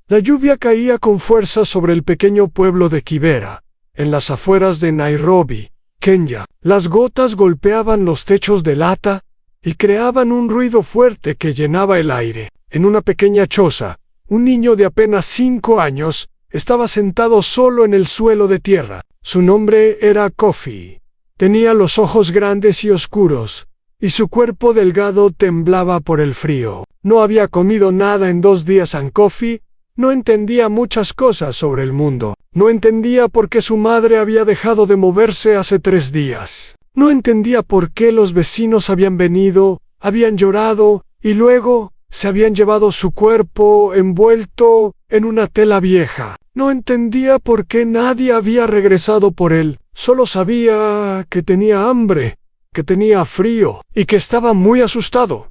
La lluvia caía con fuerza sobre el pequeño pueblo de Kibera, en las afueras de Nairobi, Kenia. Las gotas golpeaban los techos de lata y creaban un ruido fuerte que llenaba el aire. En una pequeña choza, un niño de apenas 5 años estaba sentado solo en el suelo de tierra. Su nombre era Kofi. Tenía los ojos grandes y oscuros, y su cuerpo delgado temblaba por el frío. No había comido nada en 2 días. Kofi no entendía muchas cosas sobre el mundo. No entendía por qué su madre había dejado de moverse hace 3 días. No entendía por qué los vecinos habían venido, habían llorado, y luego se habían llevado su cuerpo envuelto en una tela vieja. No entendía por qué nadie había regresado por él. Solo sabía que tenía hambre, que tenía frío y que estaba muy asustado.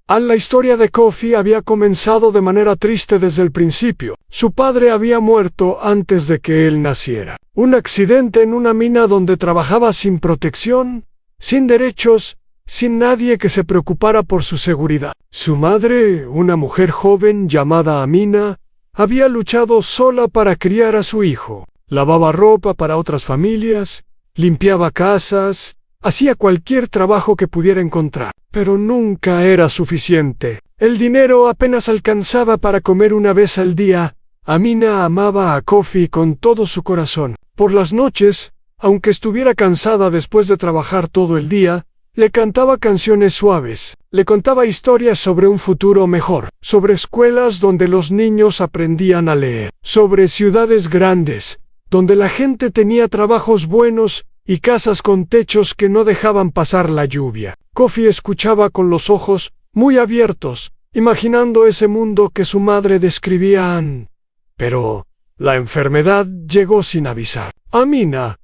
La historia de Kofi había comenzado de manera triste desde el principio. Su padre había muerto antes de que él naciera. Un accidente en una mina donde trabajaba sin protección, sin derechos, sin nadie que se preocupara por su seguridad. Su madre, una mujer joven llamada Amina, había luchado sola para criar a su hijo. Lavaba ropa para otras familias, limpiaba casas, hacía cualquier trabajo que pudiera encontrar. Pero nunca era suficiente. El dinero apenas alcanzaba para comer una vez al día. Amina amaba a Kofi con todo su corazón. Por las noches, aunque estuviera cansada después de trabajar todo el día, le cantaba canciones suaves, le contaba historias sobre un futuro mejor, sobre escuelas donde los niños aprendían a leer, sobre ciudades grandes, donde la gente tenía trabajos buenos y casas con techos que no dejaban pasar la lluvia. Kofi escuchaba con los ojos muy abiertos, imaginando ese mundo que su madre describía. Pero la enfermedad llegó sin avisar. Amina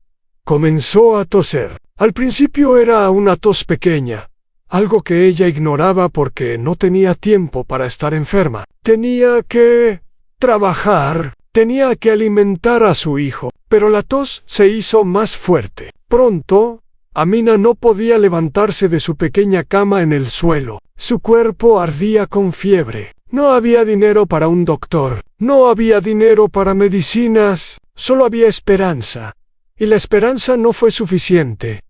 comenzó a toser. Al principio era una tos pequeña, algo que ella ignoraba porque no tenía tiempo para estar enferma. Tenía que trabajar, tenía que alimentar a su hijo, pero la tos se hizo más fuerte. Pronto, Amina no podía levantarse de su pequeña cama en el suelo. Su cuerpo ardía con fiebre. No había dinero para un doctor, no había dinero para medicinas, solo había esperanza. Y la esperanza no fue suficiente.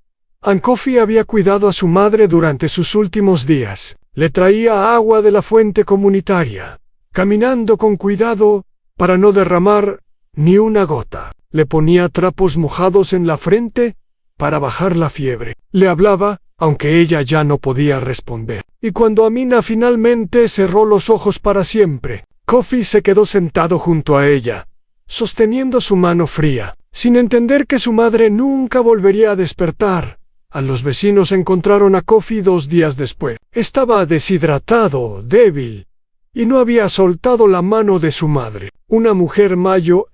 Kofi había cuidado a su madre durante sus últimos días. Le traía agua de la fuente comunitaria, caminando con cuidado para no derramar ni una gota. Le ponía trapos mojados en la frente para bajar la fiebre. Le hablaba, aunque ella ya no podía responder. Y cuando Amina finalmente cerró los ojos para siempre, Kofi se quedó sentado junto a ella, sosteniendo su mano fría, sin entender que su madre nunca volvería a despertar. Los vecinos encontraron a Kofi 2 días después. Estaba deshidratado, débil, y no había soltado la mano de su madre. Una mujer mayor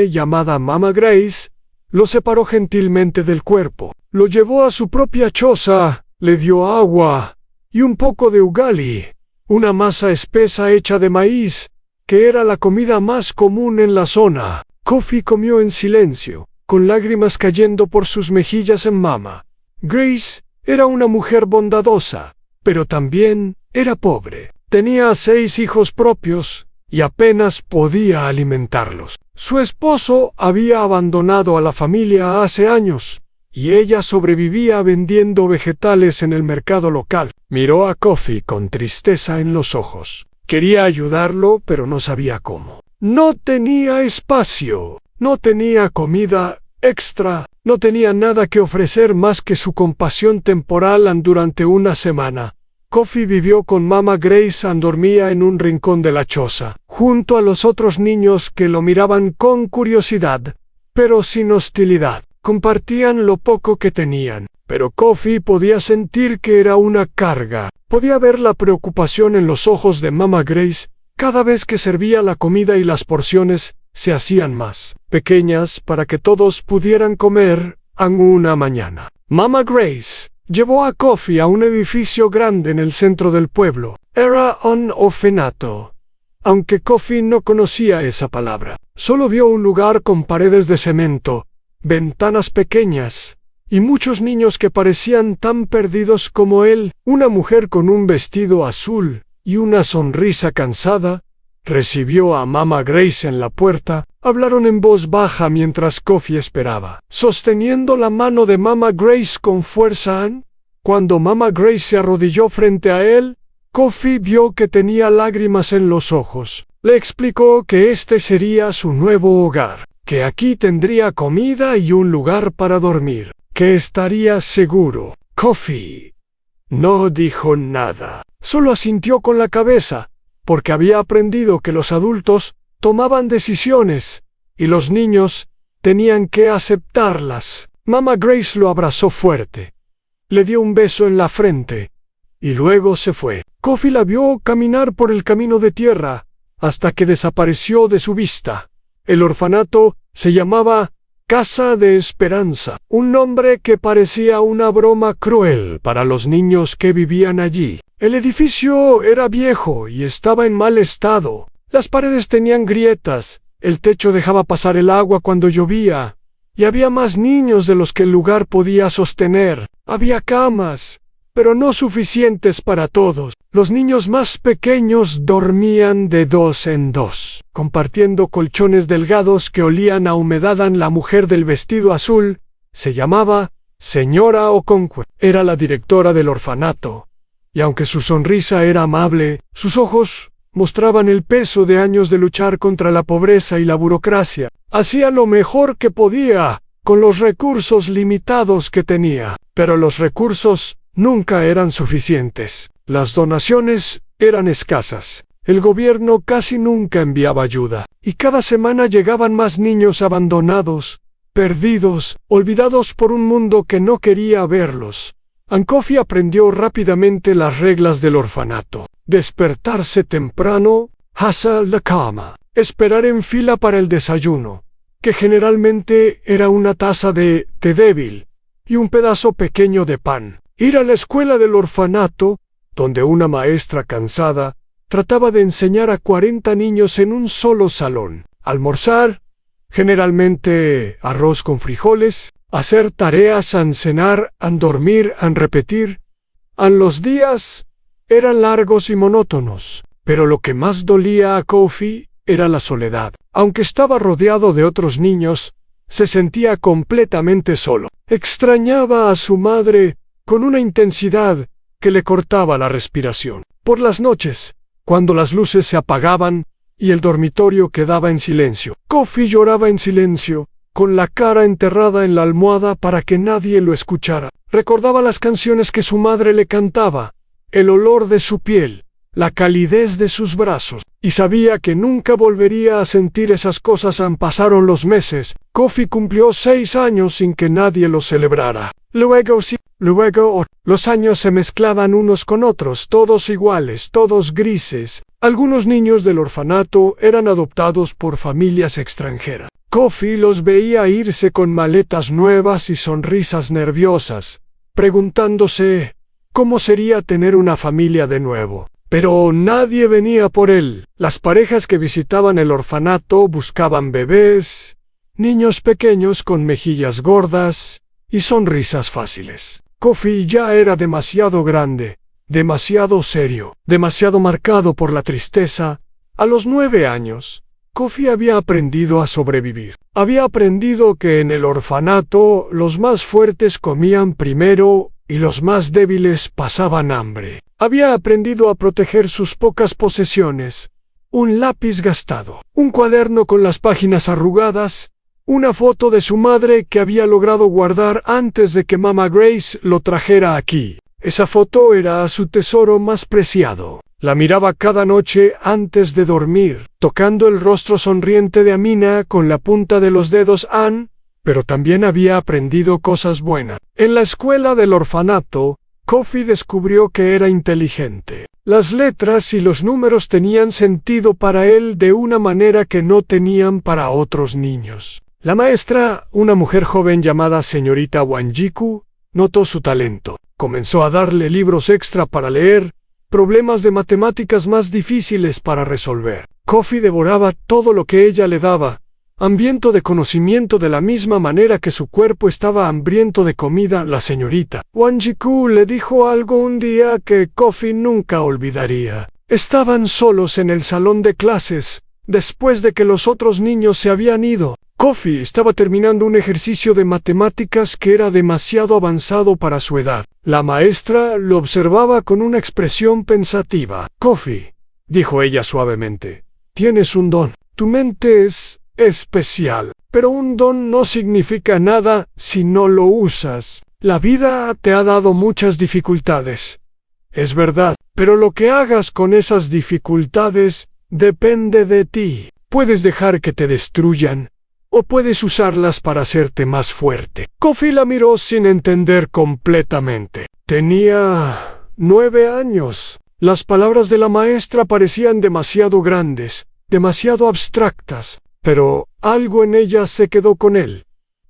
llamada Mama Grace lo separó gentilmente del cuerpo. Lo llevó a su propia choza, le dio agua y un poco de ugali, una masa espesa hecha de maíz, que era la comida más común en la zona. Kofi comió en silencio, con lágrimas cayendo por sus mejillas. Mama Grace era una mujer bondadosa, pero también era pobre. Tenía 6 hijos propios y apenas podía alimentarlos. Su esposo había abandonado a la familia hace años, y ella sobrevivía vendiendo vegetales en el mercado local. Miró a Kofi con tristeza en los ojos. Quería ayudarlo, pero no sabía cómo. No tenía espacio, no tenía comida extra, no tenía nada que ofrecer más que su compasión temporal. Durante una semana, Kofi vivió con Mama Grace. Dormía en un rincón de la choza, junto a los otros niños que lo miraban con curiosidad, pero sin hostilidad. Compartían lo poco que tenían, pero Kofi podía sentir que era una carga. Podía ver la preocupación en los ojos de Mama Grace cada vez que servía la comida y las porciones se hacían más pequeñas para que todos pudieran comer. Una mañana, Mama Grace llevó a Kofi a un edificio grande en el centro del pueblo. Era un orfanato, aunque Kofi no conocía esa palabra. Solo vio un lugar con paredes de cemento, ventanas pequeñas, y muchos niños que parecían tan perdidos como él. Una mujer con un vestido azul y una sonrisa cansada recibió a Mama Grace en la puerta. Hablaron en voz baja mientras Kofi esperaba, sosteniendo la mano de Mama Grace con fuerza. Cuando Mama Grace se arrodilló frente a él, Kofi vio que tenía lágrimas en los ojos. Le explicó que este sería su nuevo hogar, que aquí tendría comida y un lugar para dormir, que estaría seguro. Kofi no dijo nada, solo asintió con la cabeza, porque había aprendido que los adultos tomaban decisiones y los niños tenían que aceptarlas. Mama Grace lo abrazó fuerte, le dio un beso en la frente y luego se fue. Kofi la vio caminar por el camino de tierra hasta que desapareció de su vista. El orfanato se llamaba Casa de Esperanza, un nombre que parecía una broma cruel para los niños que vivían allí. El edificio era viejo y estaba en mal estado. Las paredes tenían grietas, el techo dejaba pasar el agua cuando llovía, y había más niños de los que el lugar podía sostener. Había camas, pero no suficientes para todos. Los niños más pequeños dormían de 2 en 2, compartiendo colchones delgados que olían a humedad. La mujer del vestido azul se llamaba Señora Okonkwo. Era la directora del orfanato, y aunque su sonrisa era amable, sus ojos mostraban el peso de años de luchar contra la pobreza y la burocracia. Hacía lo mejor que podía con los recursos limitados que tenía, pero los recursos nunca eran suficientes. Las donaciones eran escasas. El gobierno casi nunca enviaba ayuda, y cada semana llegaban más niños abandonados, perdidos, olvidados por un mundo que no quería verlos. Kofi aprendió rápidamente las reglas del orfanato: despertarse temprano, hacer la cama, esperar en fila para el desayuno, que generalmente era una taza de té débil y un pedazo pequeño de pan. Ir a la escuela del orfanato, donde una maestra cansada trataba de enseñar a 40 niños en un solo salón. Almorzar, generalmente arroz con frijoles, hacer tareas, cenar, dormir, repetir. Los días eran largos y monótonos, pero lo que más dolía a Kofi era la soledad. Aunque estaba rodeado de otros niños, se sentía completamente solo. Extrañaba a su madre con una intensidad que le cortaba la respiración. Por las noches, cuando las luces se apagaban y el dormitorio quedaba en silencio, Kofi lloraba en silencio, con la cara enterrada en la almohada para que nadie lo escuchara. Recordaba las canciones que su madre le cantaba, el olor de su piel, la calidez de sus brazos, y sabía que nunca volvería a sentir esas cosas. Pasaron los meses. Kofi cumplió 6 años sin que nadie lo celebrara. Luego los años se mezclaban unos con otros, todos iguales, todos grises. Algunos niños del orfanato eran adoptados por familias extranjeras. Kofi los veía irse con maletas nuevas y sonrisas nerviosas, preguntándose cómo sería tener una familia de nuevo. Pero nadie venía por él. Las parejas que visitaban el orfanato buscaban bebés, niños pequeños con mejillas gordas y sonrisas fáciles. Kofi ya era demasiado grande, demasiado serio, demasiado marcado por la tristeza. A los 9 años, Kofi había aprendido a sobrevivir. Había aprendido que en el orfanato los más fuertes comían primero y los más débiles pasaban hambre. Había aprendido a proteger sus pocas posesiones: un lápiz gastado, un cuaderno con las páginas arrugadas, una foto de su madre que había logrado guardar antes de que Mama Grace lo trajera aquí. Esa foto era su tesoro más preciado. La miraba cada noche antes de dormir, tocando el rostro sonriente de Amina con la punta de los dedos. Pero también había aprendido cosas buenas. En la escuela del orfanato, Kofi descubrió que era inteligente. Las letras y los números tenían sentido para él de una manera que no tenían para otros niños. La maestra, una mujer joven llamada señorita Wanjiku, notó su talento. Comenzó a darle libros extra para leer, problemas de matemáticas más difíciles para resolver. Kofi devoraba todo lo que ella le daba, hambriento de conocimiento de la misma manera que su cuerpo estaba hambriento de comida. La señorita Wanjiku le dijo algo un día que Kofi nunca olvidaría. Estaban solos en el salón de clases, después de que los otros niños se habían ido. Kofi estaba terminando un ejercicio de matemáticas que era demasiado avanzado para su edad. La maestra lo observaba con una expresión pensativa. «Kofi», dijo ella suavemente, «tienes un don. Tu mente es especial, pero un don no significa nada si no lo usas. La vida te ha dado muchas dificultades. Es verdad, pero lo que hagas con esas dificultades depende de ti. Puedes dejar que te destruyan, o puedes usarlas para hacerte más fuerte». Kofi la miró sin entender completamente. Tenía 9 años. Las palabras de la maestra parecían demasiado grandes, demasiado abstractas, pero algo en ella se quedó con él.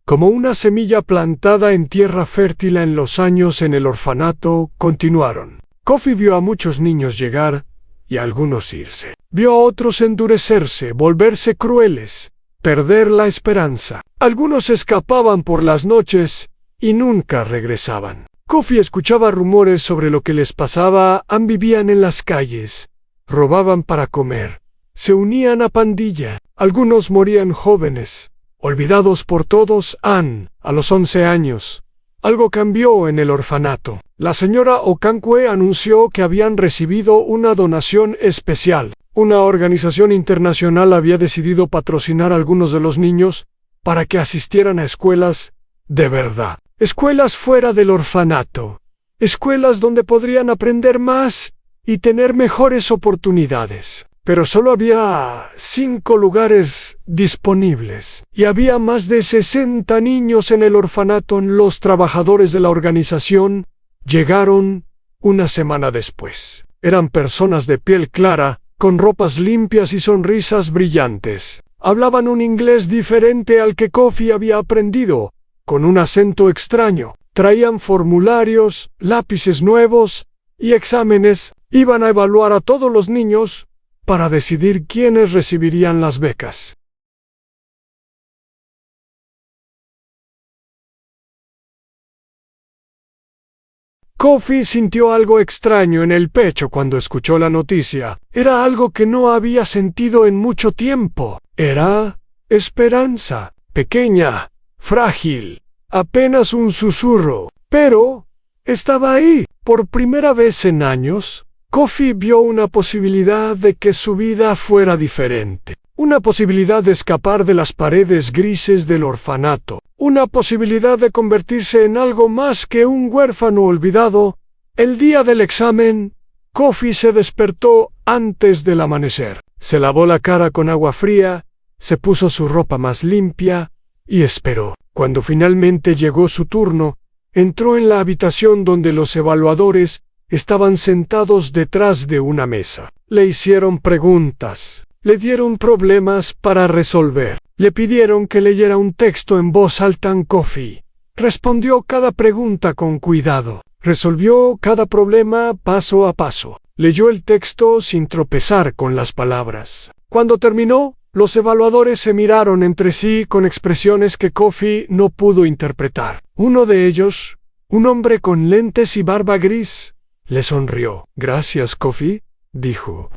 Como una semilla plantada en tierra fértil en los años en el orfanato, continuaron. Kofi vio a muchos niños llegar y a algunos irse. Vio a otros endurecerse, volverse crueles, perder la esperanza. Algunos escapaban por las noches y nunca regresaban. Kofi escuchaba rumores sobre lo que les pasaba. Vivían en las calles, robaban para comer, se unían a pandilla. Algunos morían jóvenes, olvidados por todos. A los 11 años, algo cambió en el orfanato. La señora Okonkwo anunció que habían recibido una donación especial. Una organización internacional había decidido patrocinar a algunos de los niños para que asistieran a escuelas de verdad. Escuelas fuera del orfanato. Escuelas donde podrían aprender más y tener mejores oportunidades. Pero solo había 5 lugares disponibles, y había más de 60 niños en el orfanato. Los trabajadores de la organización llegaron una semana después. Eran personas de piel clara, con ropas limpias y sonrisas brillantes. Hablaban un inglés diferente al que Kofi había aprendido, con un acento extraño. Traían formularios, lápices nuevos y exámenes. Iban a evaluar a todos los niños para decidir quiénes recibirían las becas. Kofi sintió algo extraño en el pecho cuando escuchó la noticia. Era algo que no había sentido en mucho tiempo. Era esperanza, pequeña, frágil, apenas un susurro. Pero estaba ahí. Por primera vez en años, Kofi vio una posibilidad de que su vida fuera diferente. Una posibilidad de escapar de las paredes grises del orfanato. Una posibilidad de convertirse en algo más que un huérfano olvidado. El día del examen, Kofi se despertó antes del amanecer. Se lavó la cara con agua fría, se puso su ropa más limpia y esperó. Cuando finalmente llegó su turno, entró en la habitación donde los evaluadores estaban sentados detrás de una mesa. Le hicieron preguntas, le dieron problemas para resolver, le pidieron que leyera un texto en voz alta. Kofi respondió cada pregunta con cuidado, resolvió cada problema paso a paso, leyó el texto sin tropezar con las palabras. Cuando terminó, los evaluadores se miraron entre sí con expresiones que Kofi no pudo interpretar. Uno de ellos, un hombre con lentes y barba gris, le sonrió. «Gracias, Kofi», dijo.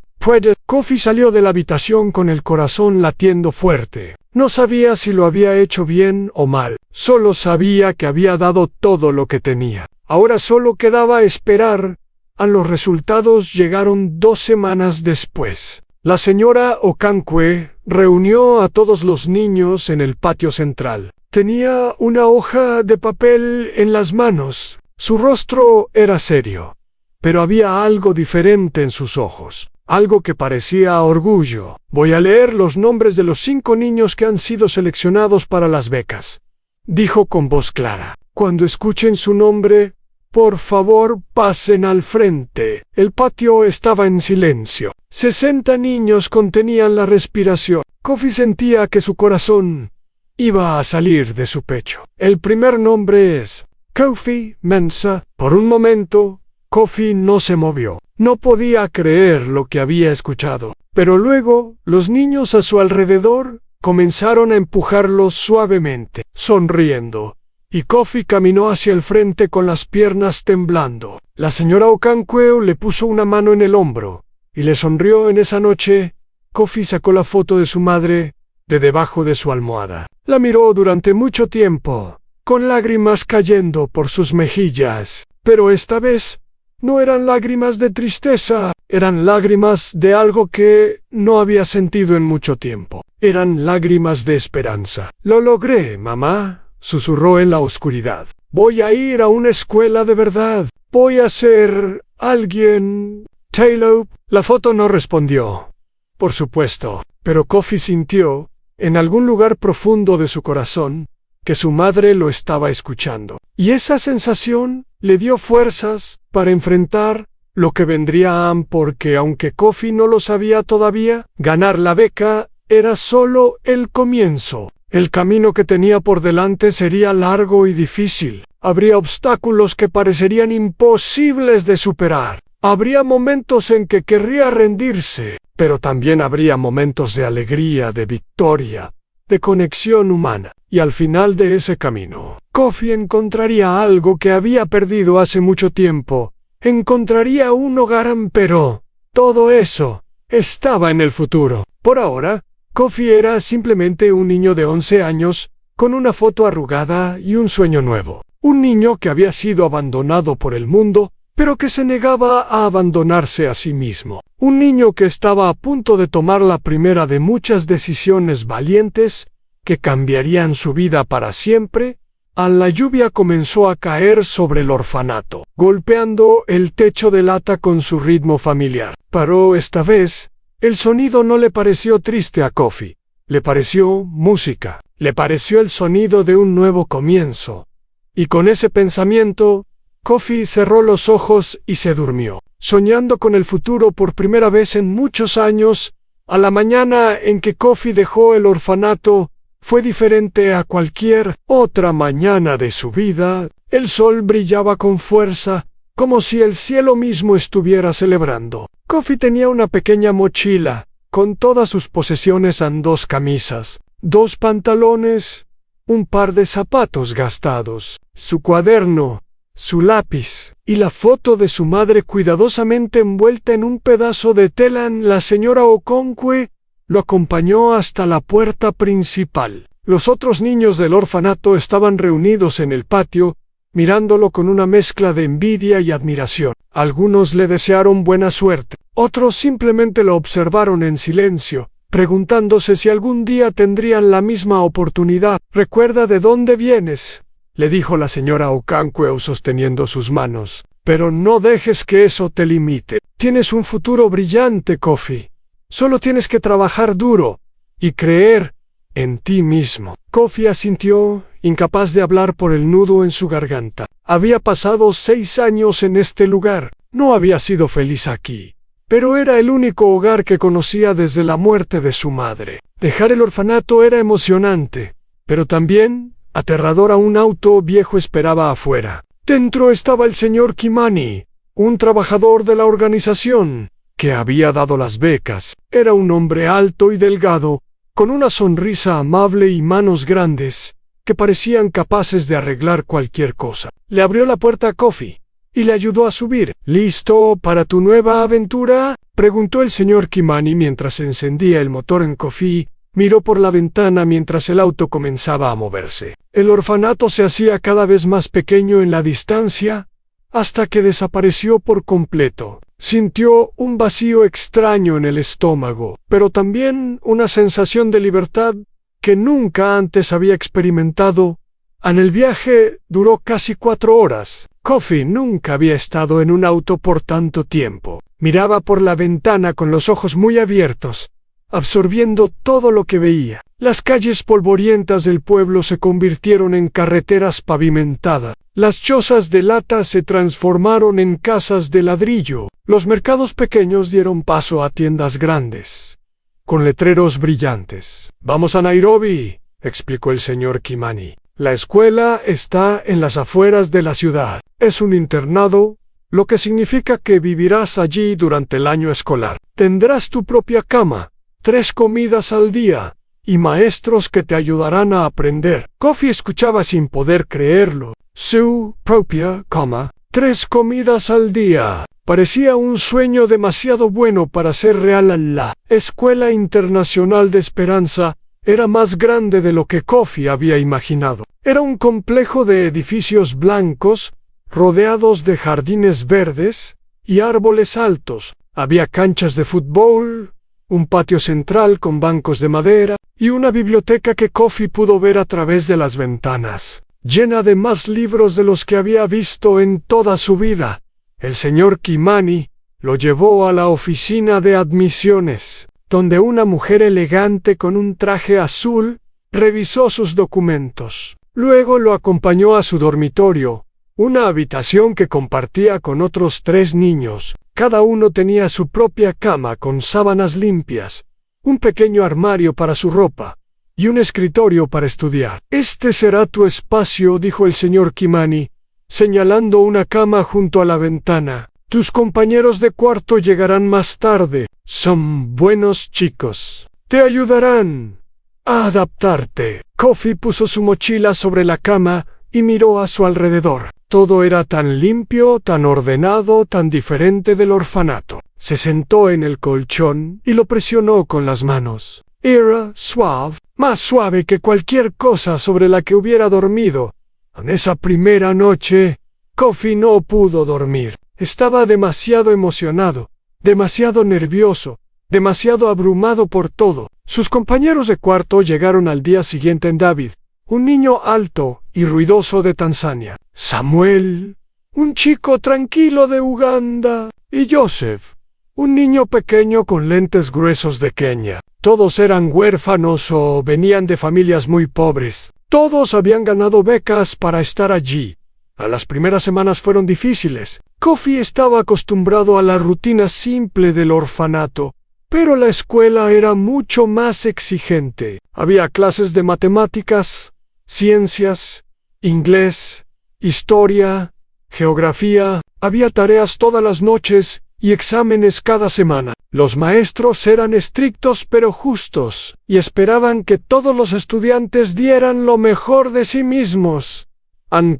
Kofi salió de la habitación con el corazón latiendo fuerte. No sabía si lo había hecho bien o mal. Solo sabía que había dado todo lo que tenía. Ahora solo quedaba esperar. Los resultados llegaron 2 semanas después. La señora Okonkwo reunió a todos los niños en el patio central. Tenía una hoja de papel en las manos. Su rostro era serio, pero había algo diferente en sus ojos, algo que parecía orgullo. «Voy a leer los nombres de los 5 niños que han sido seleccionados para las becas», dijo con voz clara. «Cuando escuchen su nombre, por favor pasen al frente». El patio estaba en silencio. 60 niños contenían la respiración. Kofi sentía que su corazón iba a salir de su pecho. «El primer nombre es Kofi Mensah». Por un momento, Kofi no se movió. No podía creer lo que había escuchado. Pero luego, los niños a su alrededor comenzaron a empujarlo suavemente, sonriendo, y Kofi caminó hacia el frente con las piernas temblando. La señora Okonkwo le puso una mano en el hombro. y le sonrió. En esa noche, Kofi sacó la foto de su madre de debajo de su almohada. La miró durante mucho tiempo, con lágrimas cayendo por sus mejillas, pero esta vez no eran lágrimas de tristeza, eran lágrimas de algo que no había sentido en mucho tiempo. Eran lágrimas de esperanza. «Lo logré, mamá», susurró en la oscuridad. «Voy a ir a una escuela de verdad. Voy a ser alguien». Taylor. La foto no respondió, por supuesto, pero Kofi sintió, en algún lugar profundo de su corazón, que su madre lo estaba escuchando. Y esa sensación le dio fuerzas para enfrentar lo que vendría, porque aunque Kofi no lo sabía todavía, ganar la beca era solo el comienzo. El camino que tenía por delante sería largo y difícil. Habría obstáculos que parecerían imposibles de superar. Habría momentos en que querría rendirse, pero también habría momentos de alegría, de victoria, de conexión humana. Y al final de ese camino, Kofi encontraría algo que había perdido hace mucho tiempo. Encontraría un hogar, pero todo eso estaba en el futuro. Por ahora, Kofi era simplemente un niño de 11 años, con una foto arrugada y un sueño nuevo. Un niño que había sido abandonado por el mundo, pero que se negaba a abandonarse a sí mismo. Un niño que estaba a punto de tomar la primera de muchas decisiones valientes que cambiarían su vida para siempre. La lluvia comenzó a caer sobre el orfanato, golpeando el techo de lata con su ritmo familiar. Pero esta vez, el sonido no le pareció triste a Kofi. Le pareció música. Le pareció el sonido de un nuevo comienzo. Y con ese pensamiento, Kofi cerró los ojos y se durmió, soñando con el futuro por primera vez en muchos años. A la mañana en que Kofi dejó el orfanato, fue diferente a cualquier otra mañana de su vida. El sol brillaba con fuerza, como si el cielo mismo estuviera celebrando. Kofi tenía una pequeña mochila, con todas sus posesiones: 2 camisas, 2 pantalones, un par de zapatos gastados, su cuaderno, su lápiz, y la foto de su madre cuidadosamente envuelta en un pedazo de tela. La señora Okonkwo lo acompañó hasta la puerta principal. Los otros niños del orfanato estaban reunidos en el patio, mirándolo con una mezcla de envidia y admiración. Algunos le desearon buena suerte, otros simplemente lo observaron en silencio, preguntándose si algún día tendrían la misma oportunidad. «Recuerda de dónde vienes», le dijo la señora Okonkwo sosteniendo sus manos, «pero no dejes que eso te limite. Tienes un futuro brillante, Kofi. Solo tienes que trabajar duro y creer en ti mismo». Kofi asintió, incapaz de hablar por el nudo en su garganta. Había pasado 6 años en este lugar. No había sido feliz aquí, pero era el único hogar que conocía desde la muerte de su madre. Dejar el orfanato era emocionante, pero también aterrador. Un auto viejo esperaba afuera. Dentro estaba el señor Kimani, un trabajador de la organización que había dado las becas. Era un hombre alto y delgado, con una sonrisa amable y manos grandes, que parecían capaces de arreglar cualquier cosa. Le abrió la puerta a Kofi y le ayudó a subir. «¿Listo para tu nueva aventura?», preguntó el señor Kimani mientras encendía el motor en Kofi. Miró por la ventana mientras el auto comenzaba a moverse. El orfanato se hacía cada vez más pequeño en la distancia, hasta que desapareció por completo. Sintió un vacío extraño en el estómago, pero también una sensación de libertad que nunca antes había experimentado. El viaje duró casi 4 horas. Kofi nunca había estado en un auto por tanto tiempo. Miraba por la ventana con los ojos muy abiertos, absorbiendo todo lo que veía. Las calles polvorientas del pueblo se convirtieron en carreteras pavimentadas. Las chozas de lata se transformaron en casas de ladrillo. Los mercados pequeños dieron paso a tiendas grandes, con letreros brillantes. «Vamos a Nairobi», explicó el señor Kimani. «La escuela está en las afueras de la ciudad. Es un internado, lo que significa que vivirás allí durante el año escolar. Tendrás tu propia cama, 3 comidas al día, y maestros que te ayudarán a aprender». Kofi escuchaba sin poder creerlo. Su propia cama, 3 comidas al día. Parecía un sueño demasiado bueno para ser real. La Escuela Internacional de Esperanza era más grande de lo que Kofi había imaginado. Era un complejo de edificios blancos, rodeados de jardines verdes y árboles altos. Había canchas de fútbol, un patio central con bancos de madera y una biblioteca que Kofi pudo ver a través de las ventanas, llena de más libros de los que había visto en toda su vida. El señor Kimani lo llevó a la oficina de admisiones, donde una mujer elegante con un traje azul revisó sus documentos. Luego lo acompañó a su dormitorio, una habitación que compartía con otros 3 niños. Cada uno tenía su propia cama con sábanas limpias, un pequeño armario para su ropa y un escritorio para estudiar. «Este será tu espacio», dijo el señor Kimani, señalando una cama junto a la ventana. «Tus compañeros de cuarto llegarán más tarde. Son buenos chicos. Te ayudarán a adaptarte». Kofi puso su mochila sobre la cama y miró a su alrededor. Todo era tan limpio, tan ordenado, tan diferente del orfanato. Se sentó en el colchón y lo presionó con las manos. Era suave, más suave que cualquier cosa sobre la que hubiera dormido. En esa primera noche, Kofi no pudo dormir. Estaba demasiado emocionado, demasiado nervioso, demasiado abrumado por todo. Sus compañeros de cuarto llegaron al día siguiente en David, un niño alto y ruidoso de Tanzania, Samuel, un chico tranquilo de Uganda, y Joseph, un niño pequeño con lentes gruesos de Kenia. Todos eran huérfanos o venían de familias muy pobres. Todos habían ganado becas para estar allí. Las primeras semanas fueron difíciles. Kofi estaba acostumbrado a la rutina simple del orfanato, pero la escuela era mucho más exigente. Había clases de matemáticas, ciencias, inglés, historia, geografía. Había tareas todas las noches y exámenes cada semana. Los maestros eran estrictos pero justos, y esperaban que todos los estudiantes dieran lo mejor de sí mismos.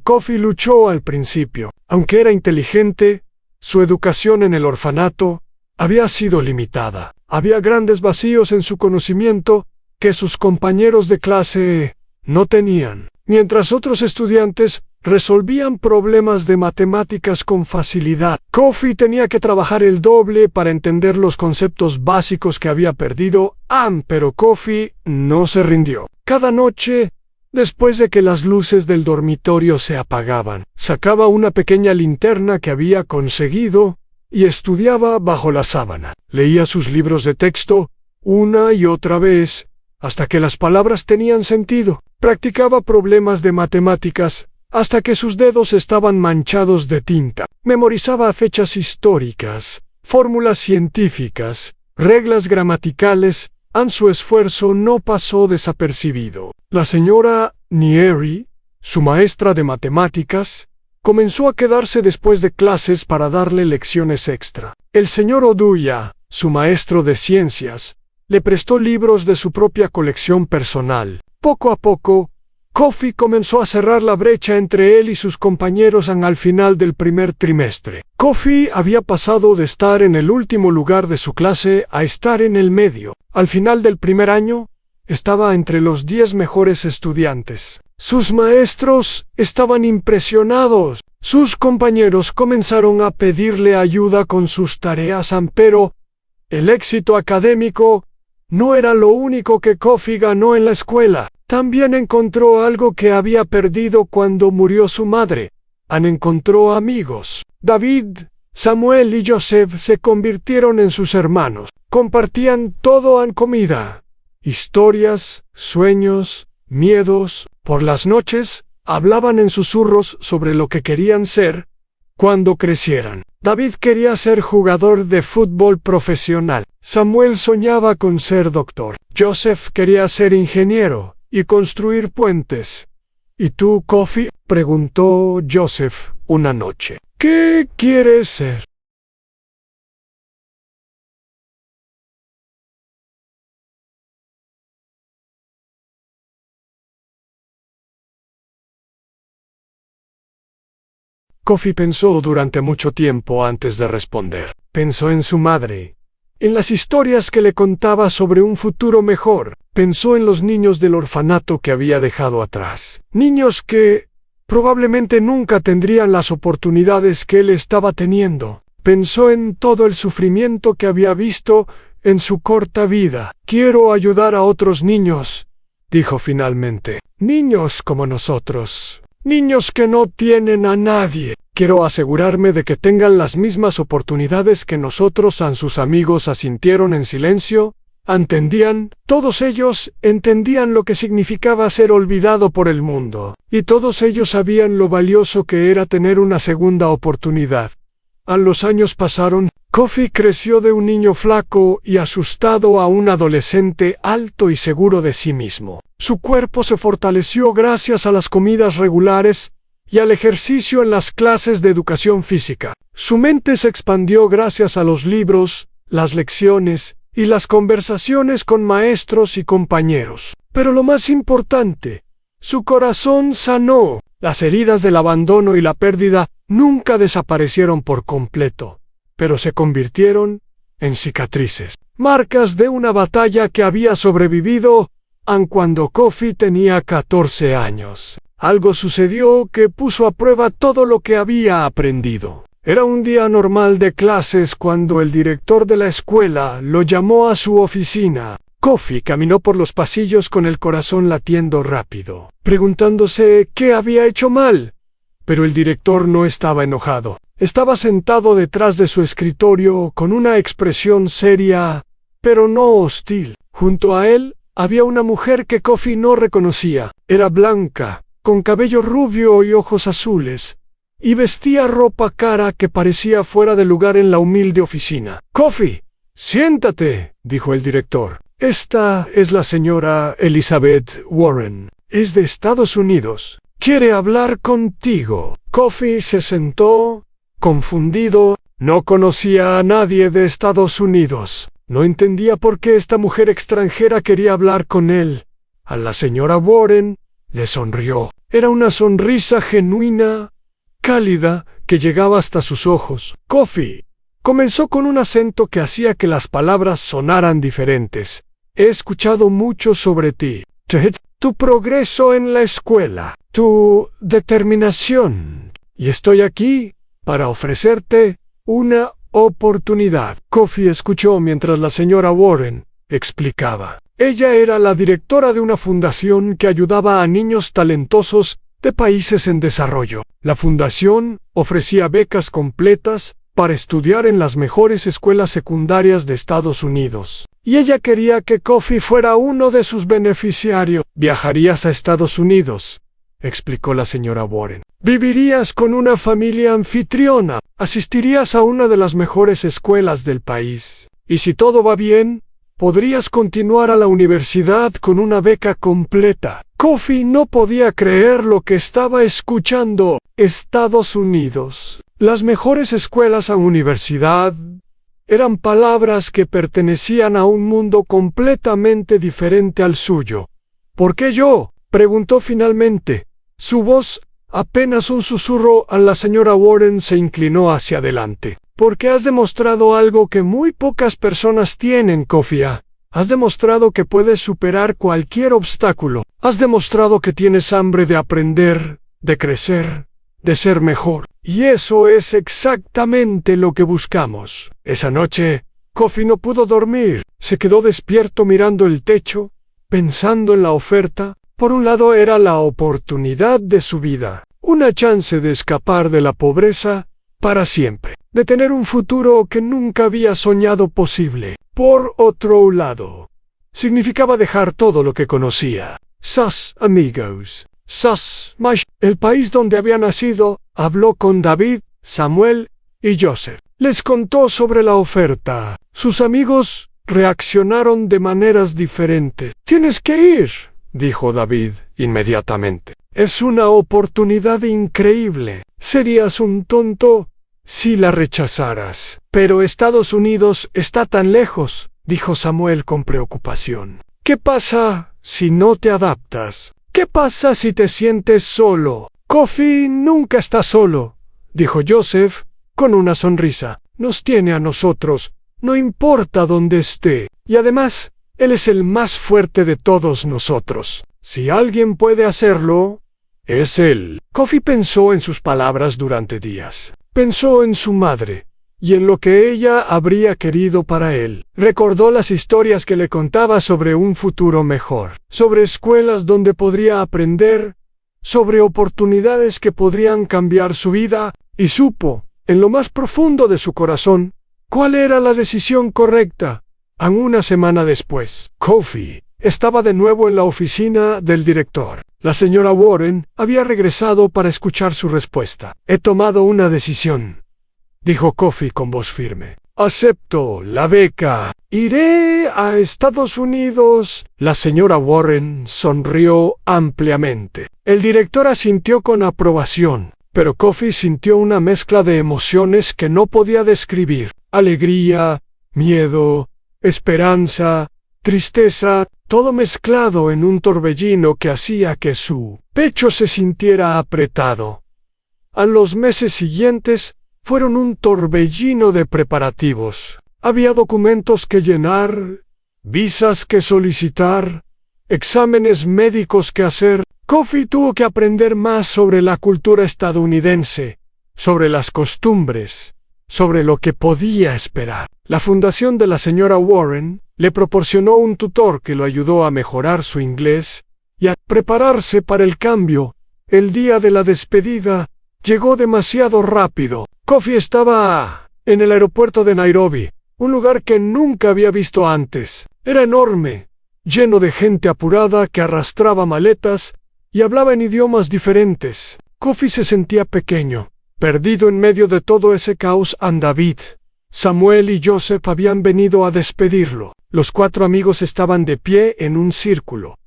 Kofi luchó al principio. Aunque era inteligente, su educación en el orfanato había sido limitada. Había grandes vacíos en su conocimiento que sus compañeros de clase no tenían. Mientras otros estudiantes resolvían problemas de matemáticas con facilidad, Kofi tenía que trabajar el doble para entender los conceptos básicos que había perdido. Pero Kofi no se rindió. Cada noche, después de que las luces del dormitorio se apagaban, sacaba una pequeña linterna que había conseguido y estudiaba bajo la sábana. Leía sus libros de texto una y otra vez hasta que las palabras tenían sentido. Practicaba problemas de matemáticas hasta que sus dedos estaban manchados de tinta. Memorizaba fechas históricas, fórmulas científicas, reglas gramaticales. Su esfuerzo no pasó desapercibido. La señora Nieri, su maestra de matemáticas, comenzó a quedarse después de clases para darle lecciones extra. El señor Oduya, su maestro de ciencias, le prestó libros de su propia colección personal. Poco a poco, Kofi comenzó a cerrar la brecha entre él y sus compañeros al final del primer trimestre. Kofi había pasado de estar en el último lugar de su clase a estar en el medio. Al final del primer año, estaba entre los 10 mejores estudiantes. Sus maestros estaban impresionados. Sus compañeros comenzaron a pedirle ayuda con sus tareas, pero el éxito académico no era lo único que Kofi ganó en la escuela. También encontró algo que había perdido cuando murió su madre. Encontró amigos. David, Samuel y Joseph se convirtieron en sus hermanos. Compartían todo: comida, historias, sueños, miedos. Por las noches, hablaban en susurros sobre lo que querían ser cuando crecieran. David quería ser jugador de fútbol profesional. Samuel soñaba con ser doctor. Joseph quería ser ingeniero y construir puentes. ¿Y tú, Kofi?, preguntó Joseph una noche. ¿Qué quieres ser? Kofi pensó durante mucho tiempo antes de responder. Pensó en su madre, en las historias que le contaba sobre un futuro mejor. Pensó en los niños del orfanato que había dejado atrás. Niños que probablemente nunca tendrían las oportunidades que él estaba teniendo. Pensó en todo el sufrimiento que había visto en su corta vida. Quiero ayudar a otros niños, dijo finalmente. Niños como nosotros. Niños que no tienen a nadie. Quiero asegurarme de que tengan las mismas oportunidades que nosotros. Sus amigos asintieron en silencio. ¿Entendían? Todos ellos entendían lo que significaba ser olvidado por el mundo. Y todos ellos sabían lo valioso que era tener una segunda oportunidad. Los años pasaron. Kofi creció de un niño flaco y asustado a un adolescente alto y seguro de sí mismo. Su cuerpo se fortaleció gracias a las comidas regulares y al ejercicio en las clases de educación física. Su mente se expandió gracias a los libros, las lecciones y las conversaciones con maestros y compañeros. Pero lo más importante, su corazón sanó. Las heridas del abandono y la pérdida nunca desaparecieron por completo, pero se convirtieron en cicatrices, marcas de una batalla que había sobrevivido aun cuando Kofi tenía 14 años. Algo sucedió que puso a prueba todo lo que había aprendido. Era un día normal de clases cuando el director de la escuela lo llamó a su oficina. Kofi caminó por los pasillos con el corazón latiendo rápido, preguntándose qué había hecho mal. Pero el director no estaba enojado. Estaba sentado detrás de su escritorio con una expresión seria, pero no hostil. Junto a él había una mujer que Kofi no reconocía. Era blanca, con cabello rubio y ojos azules, y vestía ropa cara que parecía fuera de lugar en la humilde oficina. «Kofi, siéntate», dijo el director. «Esta es la señora Elizabeth Warren. Es de Estados Unidos. Quiere hablar contigo». Kofi se sentó, confundido. No conocía a nadie de Estados Unidos. No entendía por qué esta mujer extranjera quería hablar con él. A la señora Warren le sonrió. Era una sonrisa genuina, cálida, que llegaba hasta sus ojos. «Kofi», comenzó con un acento que hacía que las palabras sonaran diferentes. «He escuchado mucho sobre ti. Tu progreso en la escuela, tu determinación. Y estoy aquí para ofrecerte una oportunidad». Kofi escuchó mientras la señora Warren explicaba. Ella era la directora de una fundación que ayudaba a niños talentosos de países en desarrollo. La fundación ofrecía becas completas para estudiar en las mejores escuelas secundarias de Estados Unidos. Y ella quería que Kofi fuera uno de sus beneficiarios. «Viajarías a Estados Unidos», explicó la señora Warren. «Vivirías con una familia anfitriona. Asistirías a una de las mejores escuelas del país. Y si todo va bien, podrías continuar a la universidad con una beca completa». Kofi no podía creer lo que estaba escuchando. Estados Unidos. Las mejores escuelas a universidad eran palabras que pertenecían a un mundo completamente diferente al suyo. «¿Por qué yo?», preguntó finalmente. Su voz, apenas un susurro, a la señora Warren se inclinó hacia adelante. «Porque has demostrado algo que muy pocas personas tienen, Kofi. Has demostrado que puedes superar cualquier obstáculo. Has demostrado que tienes hambre de aprender, de crecer, de ser mejor. Y eso es exactamente lo que buscamos». Esa noche, Kofi no pudo dormir. Se quedó despierto mirando el techo, pensando en la oferta. Por un lado era la oportunidad de su vida, una chance de escapar de la pobreza para siempre, de tener un futuro que nunca había soñado posible. Por otro lado, significaba dejar todo lo que conocía. Sus amigos, sus el país donde había nacido. Habló con David, Samuel y Joseph. Les contó sobre la oferta. Sus amigos reaccionaron de maneras diferentes. «Tienes que ir», dijo David inmediatamente. «Es una oportunidad increíble. Serías un tonto si la rechazaras». «Pero Estados Unidos está tan lejos», dijo Samuel con preocupación. «¿Qué pasa si no te adaptas? ¿Qué pasa si te sientes solo?» «Kofi nunca está solo», dijo Joseph, con una sonrisa. Nos tiene a nosotros, no importa dónde esté, y además, él es el más fuerte de todos nosotros. Si alguien puede hacerlo, es él. Kofi pensó en sus palabras durante días. Pensó en su madre, y en lo que ella habría querido para él. Recordó las historias que le contaba sobre un futuro mejor, sobre escuelas donde podría aprender, sobre oportunidades que podrían cambiar su vida, y supo, en lo más profundo de su corazón, cuál era la decisión correcta. Una semana después, Kofi estaba de nuevo en la oficina del director. La señora Warren había regresado para escuchar su respuesta. He tomado una decisión, dijo Kofi con voz firme. Acepto la beca. Iré a Estados Unidos. La señora Warren sonrió ampliamente. El director asintió con aprobación, pero Kofi sintió una mezcla de emociones que no podía describir. Alegría, miedo, esperanza, tristeza, todo mezclado en un torbellino que hacía que su pecho se sintiera apretado. A los meses siguientes fueron un torbellino de preparativos. Había documentos que llenar, visas que solicitar, exámenes médicos que hacer. Kofi tuvo que aprender más sobre la cultura estadounidense, sobre las costumbres, sobre lo que podía esperar. La fundación de la señora Warren le proporcionó un tutor que lo ayudó a mejorar su inglés y a prepararse para el cambio. El día de la despedida llegó demasiado rápido. Kofi estaba en el aeropuerto de Nairobi, un lugar que nunca había visto antes. Era enorme, lleno de gente apurada que arrastraba maletas y hablaba en idiomas diferentes. Kofi se sentía pequeño, perdido en medio de todo ese caos. David, Samuel y Joseph habían venido a despedirlo. Los 4 amigos estaban de pie en un círculo,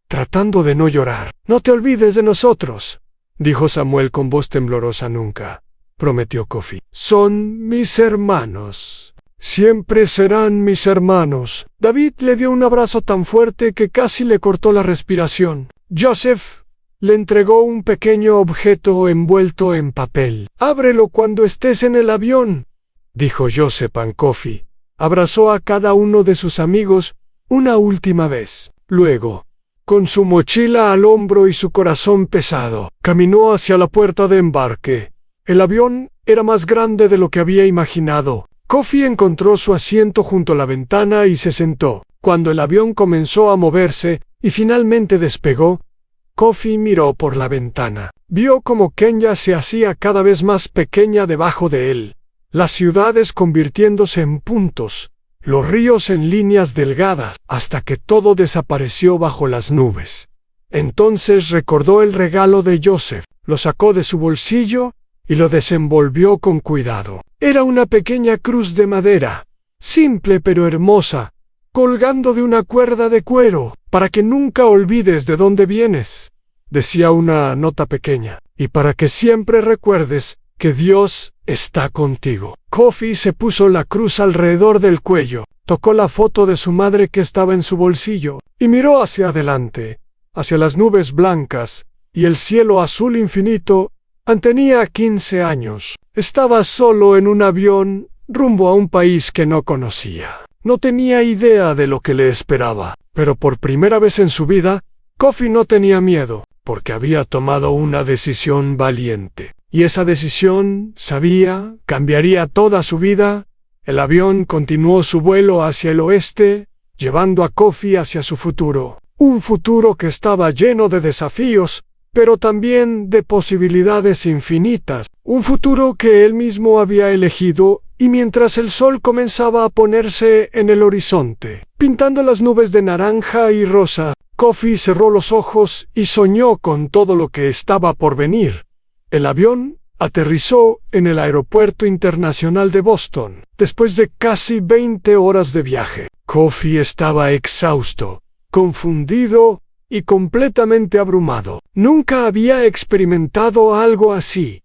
tratando de no llorar. No te olvides de nosotros, dijo Samuel con voz temblorosa. Nunca, prometió Kofi. Son mis hermanos. Siempre serán mis hermanos. David le dio un abrazo tan fuerte que casi le cortó la respiración. Joseph le entregó un pequeño objeto envuelto en papel. Ábrelo cuando estés en el avión, dijo Joseph a Kofi. Abrazó a cada uno de sus amigos una última vez. Luego, con su mochila al hombro y su corazón pesado, caminó hacia la puerta de embarque. El avión era más grande de lo que había imaginado. Kofi encontró su asiento junto a la ventana y se sentó. Cuando el avión comenzó a moverse y finalmente despegó, Kofi miró por la ventana. Vio cómo Kenya se hacía cada vez más pequeña debajo de él. Las ciudades convirtiéndose en puntos, los ríos en líneas delgadas, hasta que todo desapareció bajo las nubes. Entonces recordó el regalo de Joseph, lo sacó de su bolsillo y lo desenvolvió con cuidado. Era una pequeña cruz de madera, simple pero hermosa, colgando de una cuerda de cuero, para que nunca olvides de dónde vienes, decía una nota pequeña, y para que siempre recuerdes que Dios está contigo. Kofi se puso la cruz alrededor del cuello, tocó la foto de su madre que estaba en su bolsillo, y miró hacia adelante, hacia las nubes blancas y el cielo azul infinito. Tenía 15 años. Estaba solo en un avión, rumbo a un país que no conocía. No tenía idea de lo que le esperaba, pero por primera vez en su vida, Kofi no tenía miedo, porque había tomado una decisión valiente. Y esa decisión, sabía, cambiaría toda su vida. El avión continuó su vuelo hacia el oeste, llevando a Kofi hacia su futuro. Un futuro que estaba lleno de desafíos, pero también de posibilidades infinitas. Un futuro que él mismo había elegido, y mientras el sol comenzaba a ponerse en el horizonte, pintando las nubes de naranja y rosa, Kofi cerró los ojos y soñó con todo lo que estaba por venir. El avión aterrizó en el Aeropuerto Internacional de Boston, después de casi 20 horas de viaje. Kofi estaba exhausto, confundido y completamente abrumado. Nunca había experimentado algo así.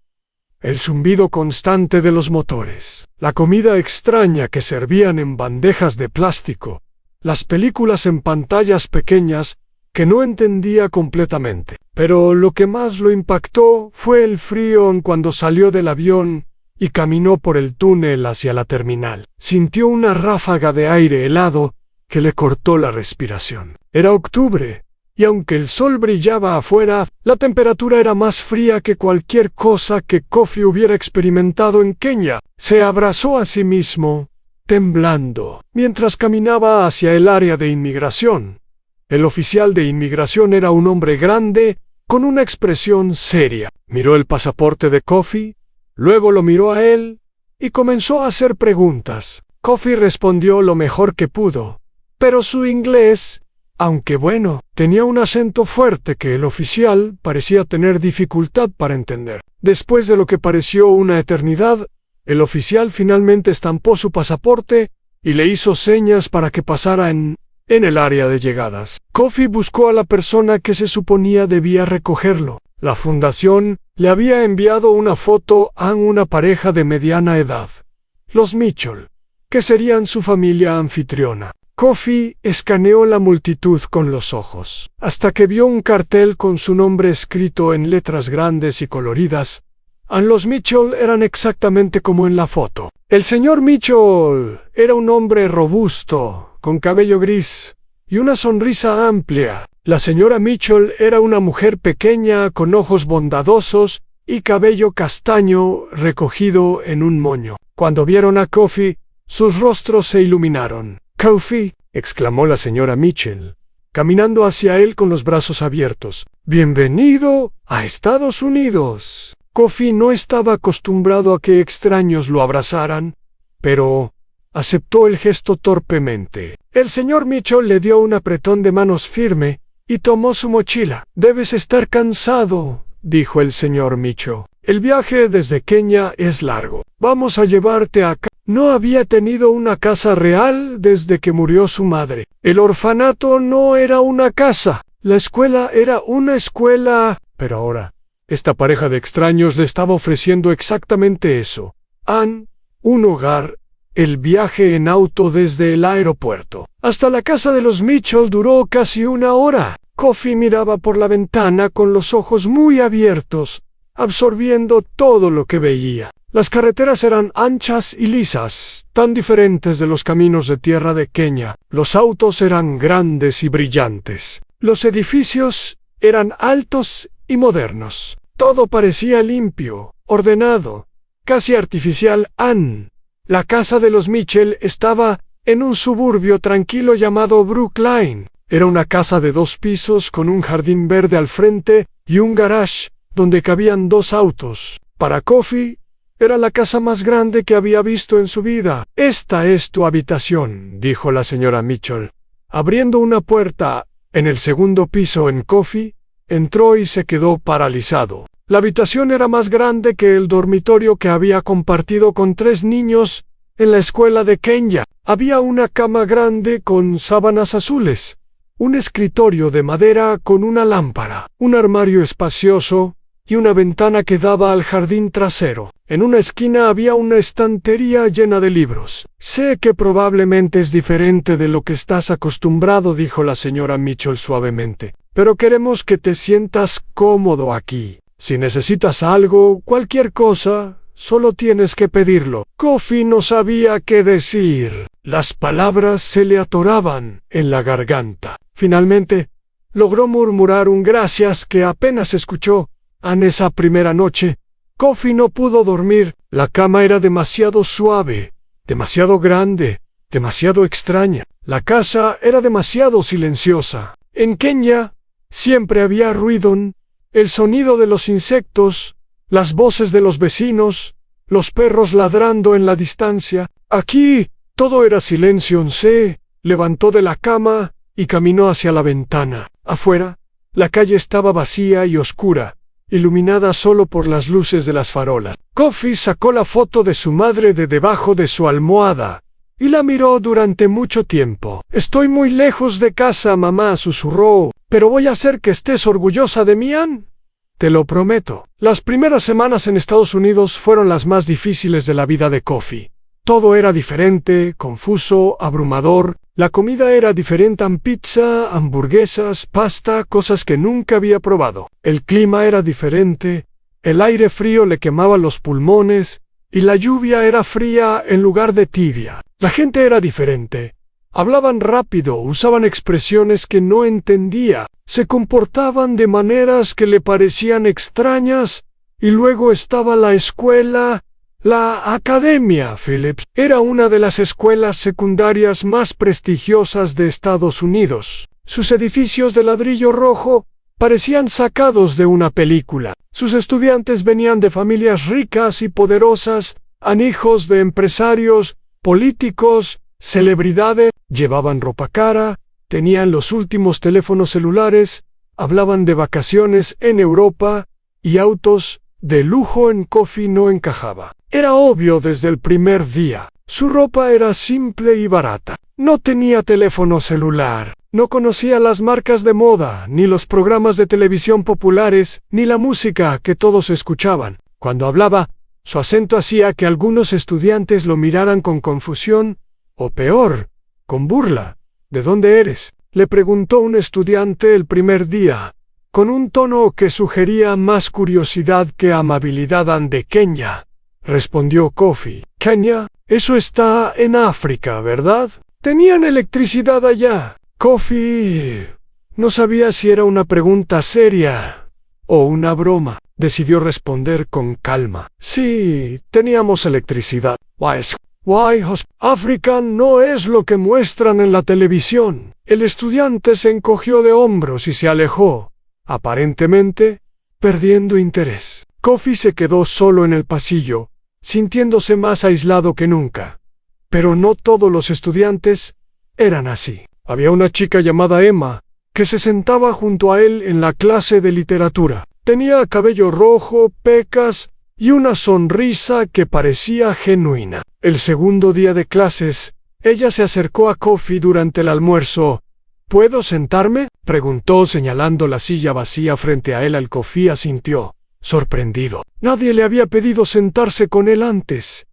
El zumbido constante de los motores, la comida extraña que servían en bandejas de plástico, las películas en pantallas pequeñas que no entendía completamente. Pero lo que más lo impactó fue el frío en cuando salió del avión y caminó por el túnel hacia la terminal. Sintió una ráfaga de aire helado que le cortó la respiración. Era octubre, y aunque el sol brillaba afuera, la temperatura era más fría que cualquier cosa que Kofi hubiera experimentado en Kenia. Se abrazó a sí mismo, temblando, mientras caminaba hacia el área de inmigración. El oficial de inmigración era un hombre grande, con una expresión seria. Miró el pasaporte de Kofi, luego lo miró a él, y comenzó a hacer preguntas. Kofi respondió lo mejor que pudo, pero su inglés, aunque bueno, tenía un acento fuerte que el oficial parecía tener dificultad para entender. Después de lo que pareció una eternidad, el oficial finalmente estampó su pasaporte y le hizo señas para que pasara en el área de llegadas. Kofi buscó a la persona que se suponía debía recogerlo. La fundación le había enviado una foto a una pareja de mediana edad, los Mitchell, que serían su familia anfitriona. Kofi escaneó la multitud con los ojos, hasta que vio un cartel con su nombre escrito en letras grandes y coloridas. Los Mitchell eran exactamente como en la foto. El señor Mitchell era un hombre robusto, con cabello gris y una sonrisa amplia. La señora Mitchell era una mujer pequeña con ojos bondadosos y cabello castaño recogido en un moño. Cuando vieron a Kofi, sus rostros se iluminaron. «Kofi», exclamó la señora Mitchell, caminando hacia él con los brazos abiertos. «Bienvenido a Estados Unidos». Kofi no estaba acostumbrado a que extraños lo abrazaran, pero aceptó el gesto torpemente. El señor Mitchell le dio un apretón de manos firme y tomó su mochila. «Debes estar cansado», dijo el señor Mitchell. «El viaje desde Kenia es largo. Vamos a llevarte a casa». No había tenido una casa real desde que murió su madre. El orfanato no era una casa. La escuela era una escuela. Pero ahora, esta pareja de extraños le estaba ofreciendo exactamente eso. Un hogar. El viaje en auto desde el aeropuerto hasta la casa de los Mitchell duró casi una hora. Kofi miraba por la ventana con los ojos muy abiertos, absorbiendo todo lo que veía. Las carreteras eran anchas y lisas, tan diferentes de los caminos de tierra de Kenia. Los autos eran grandes y brillantes. Los edificios eran altos y modernos. Todo parecía limpio, ordenado, casi artificial. La casa de los Mitchell estaba en un suburbio tranquilo llamado Brookline. Era una casa de 2 pisos con un jardín verde al frente y un garage donde cabían 2 autos. Para Kofi, era la casa más grande que había visto en su vida. «Esta es tu habitación», dijo la señora Mitchell. Abriendo una puerta en el segundo piso en Kofi, entró y se quedó paralizado. La habitación era más grande que el dormitorio que había compartido con 3 niños en la escuela de Kenya. Había una cama grande con sábanas azules, un escritorio de madera con una lámpara, un armario espacioso y una ventana que daba al jardín trasero. En una esquina había una estantería llena de libros. «Sé que probablemente es diferente de lo que estás acostumbrado», dijo la señora Mitchell suavemente, «pero queremos que te sientas cómodo aquí. Si necesitas algo, cualquier cosa, solo tienes que pedirlo». Kofi no sabía qué decir. Las palabras se le atoraban en la garganta. Finalmente, logró murmurar un gracias que apenas escuchó. En esa primera noche, Kofi no pudo dormir. La cama era demasiado suave, demasiado grande, demasiado extraña. La casa era demasiado silenciosa. En Kenia siempre había ruido, el sonido de los insectos, las voces de los vecinos, los perros ladrando en la distancia. Aquí todo era silencio. Se levantó de la cama y caminó hacia la ventana. Afuera, la calle estaba vacía y oscura, iluminada solo por las luces de las farolas. Kofi sacó la foto de su madre de debajo de su almohada y la miró durante mucho tiempo. «Estoy muy lejos de casa, mamá», susurró, «pero voy a hacer que estés orgullosa de mí, te lo prometo». Las primeras semanas en Estados Unidos fueron las más difíciles de la vida de Kofi. Todo era diferente, confuso, abrumador. La comida era diferente: pizza, hamburguesas, pasta, cosas que nunca había probado. El clima era diferente, el aire frío le quemaba los pulmones, y la lluvia era fría en lugar de tibia. La gente era diferente. Hablaban rápido, usaban expresiones que no entendía, se comportaban de maneras que le parecían extrañas, y luego estaba la escuela. La Academia Phillips era una de las escuelas secundarias más prestigiosas de Estados Unidos. Sus edificios de ladrillo rojo parecían sacados de una película. Sus estudiantes venían de familias ricas y poderosas, hijos de empresarios, políticos, celebridades, llevaban ropa cara, tenían los últimos teléfonos celulares, hablaban de vacaciones en Europa, y autos de lujo en Coffee no encajaba. Era obvio desde el primer día. Su ropa era simple y barata. No tenía teléfono celular. No conocía las marcas de moda, ni los programas de televisión populares, ni la música que todos escuchaban. Cuando hablaba, su acento hacía que algunos estudiantes lo miraran con confusión, o peor, con burla. ¿De dónde eres?, le preguntó un estudiante el primer día, con un tono que sugería más curiosidad que amabilidad. «De Kenia», respondió Coffee. «¿Kenia? Eso está en África, ¿verdad? Tenían electricidad allá». Coffee no sabía si era una pregunta seria o una broma. Decidió responder con calma. «Sí, teníamos electricidad». «África no es lo que muestran en la televisión». El estudiante se encogió de hombros y se alejó, aparentemente perdiendo interés. Coffee se quedó solo en el pasillo, sintiéndose más aislado que nunca. Pero no todos los estudiantes eran así. Había una chica llamada Emma, que se sentaba junto a él en la clase de literatura. Tenía cabello rojo, pecas y una sonrisa que parecía genuina. El segundo día de clases, ella se acercó a Coffee durante el almuerzo. «¿Puedo sentarme?», preguntó señalando la silla vacía frente a él. Coffee asintió, sorprendido. Nadie le había pedido sentarse con él antes.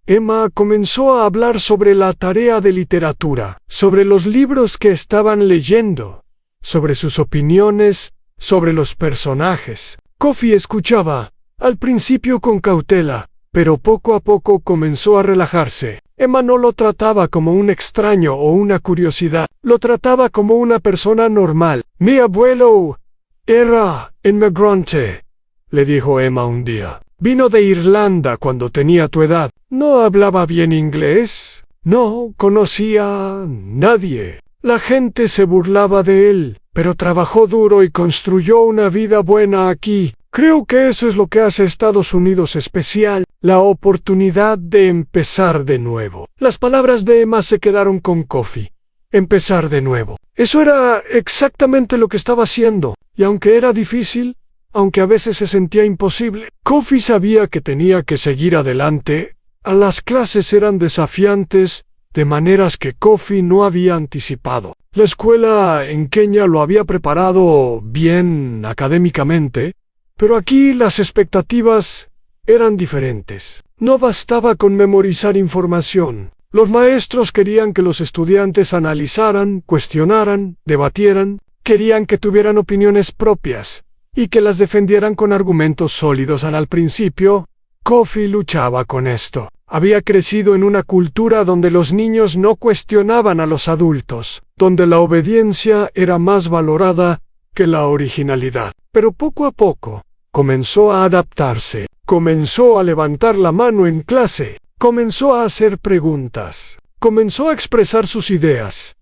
Emma comenzó a hablar sobre la tarea de literatura, sobre los libros que estaban leyendo, sobre sus opiniones, sobre los personajes. Coffee escuchaba, al principio con cautela, pero poco a poco comenzó a relajarse. Emma no lo trataba como un extraño o una curiosidad, lo trataba como una persona normal. «Mi abuelo era inmigrante», le dijo Emma un día. «Vino de Irlanda cuando tenía tu edad. ¿No hablaba bien inglés? No conocía a nadie. La gente se burlaba de él, pero trabajó duro y construyó una vida buena aquí. Creo que eso es lo que hace a Estados Unidos especial, la oportunidad de empezar de nuevo». Las palabras de Emma se quedaron con Coffee. Empezar de nuevo. Eso era exactamente lo que estaba haciendo, y aunque era difícil, aunque a veces se sentía imposible, Coffee sabía que tenía que seguir adelante. Las clases eran desafiantes, de maneras que Coffee no había anticipado. La escuela en Kenia lo había preparado bien académicamente, pero aquí las expectativas eran diferentes. No bastaba con memorizar información. Los maestros querían que los estudiantes analizaran, cuestionaran, debatieran, querían que tuvieran opiniones propias y que las defendieran con argumentos sólidos. Al principio, Coffee luchaba con esto. Había crecido en una cultura donde los niños no cuestionaban a los adultos, donde la obediencia era más valorada que la originalidad. Pero poco a poco, comenzó a adaptarse, comenzó a levantar la mano en clase, comenzó a hacer preguntas, comenzó a expresar sus ideas.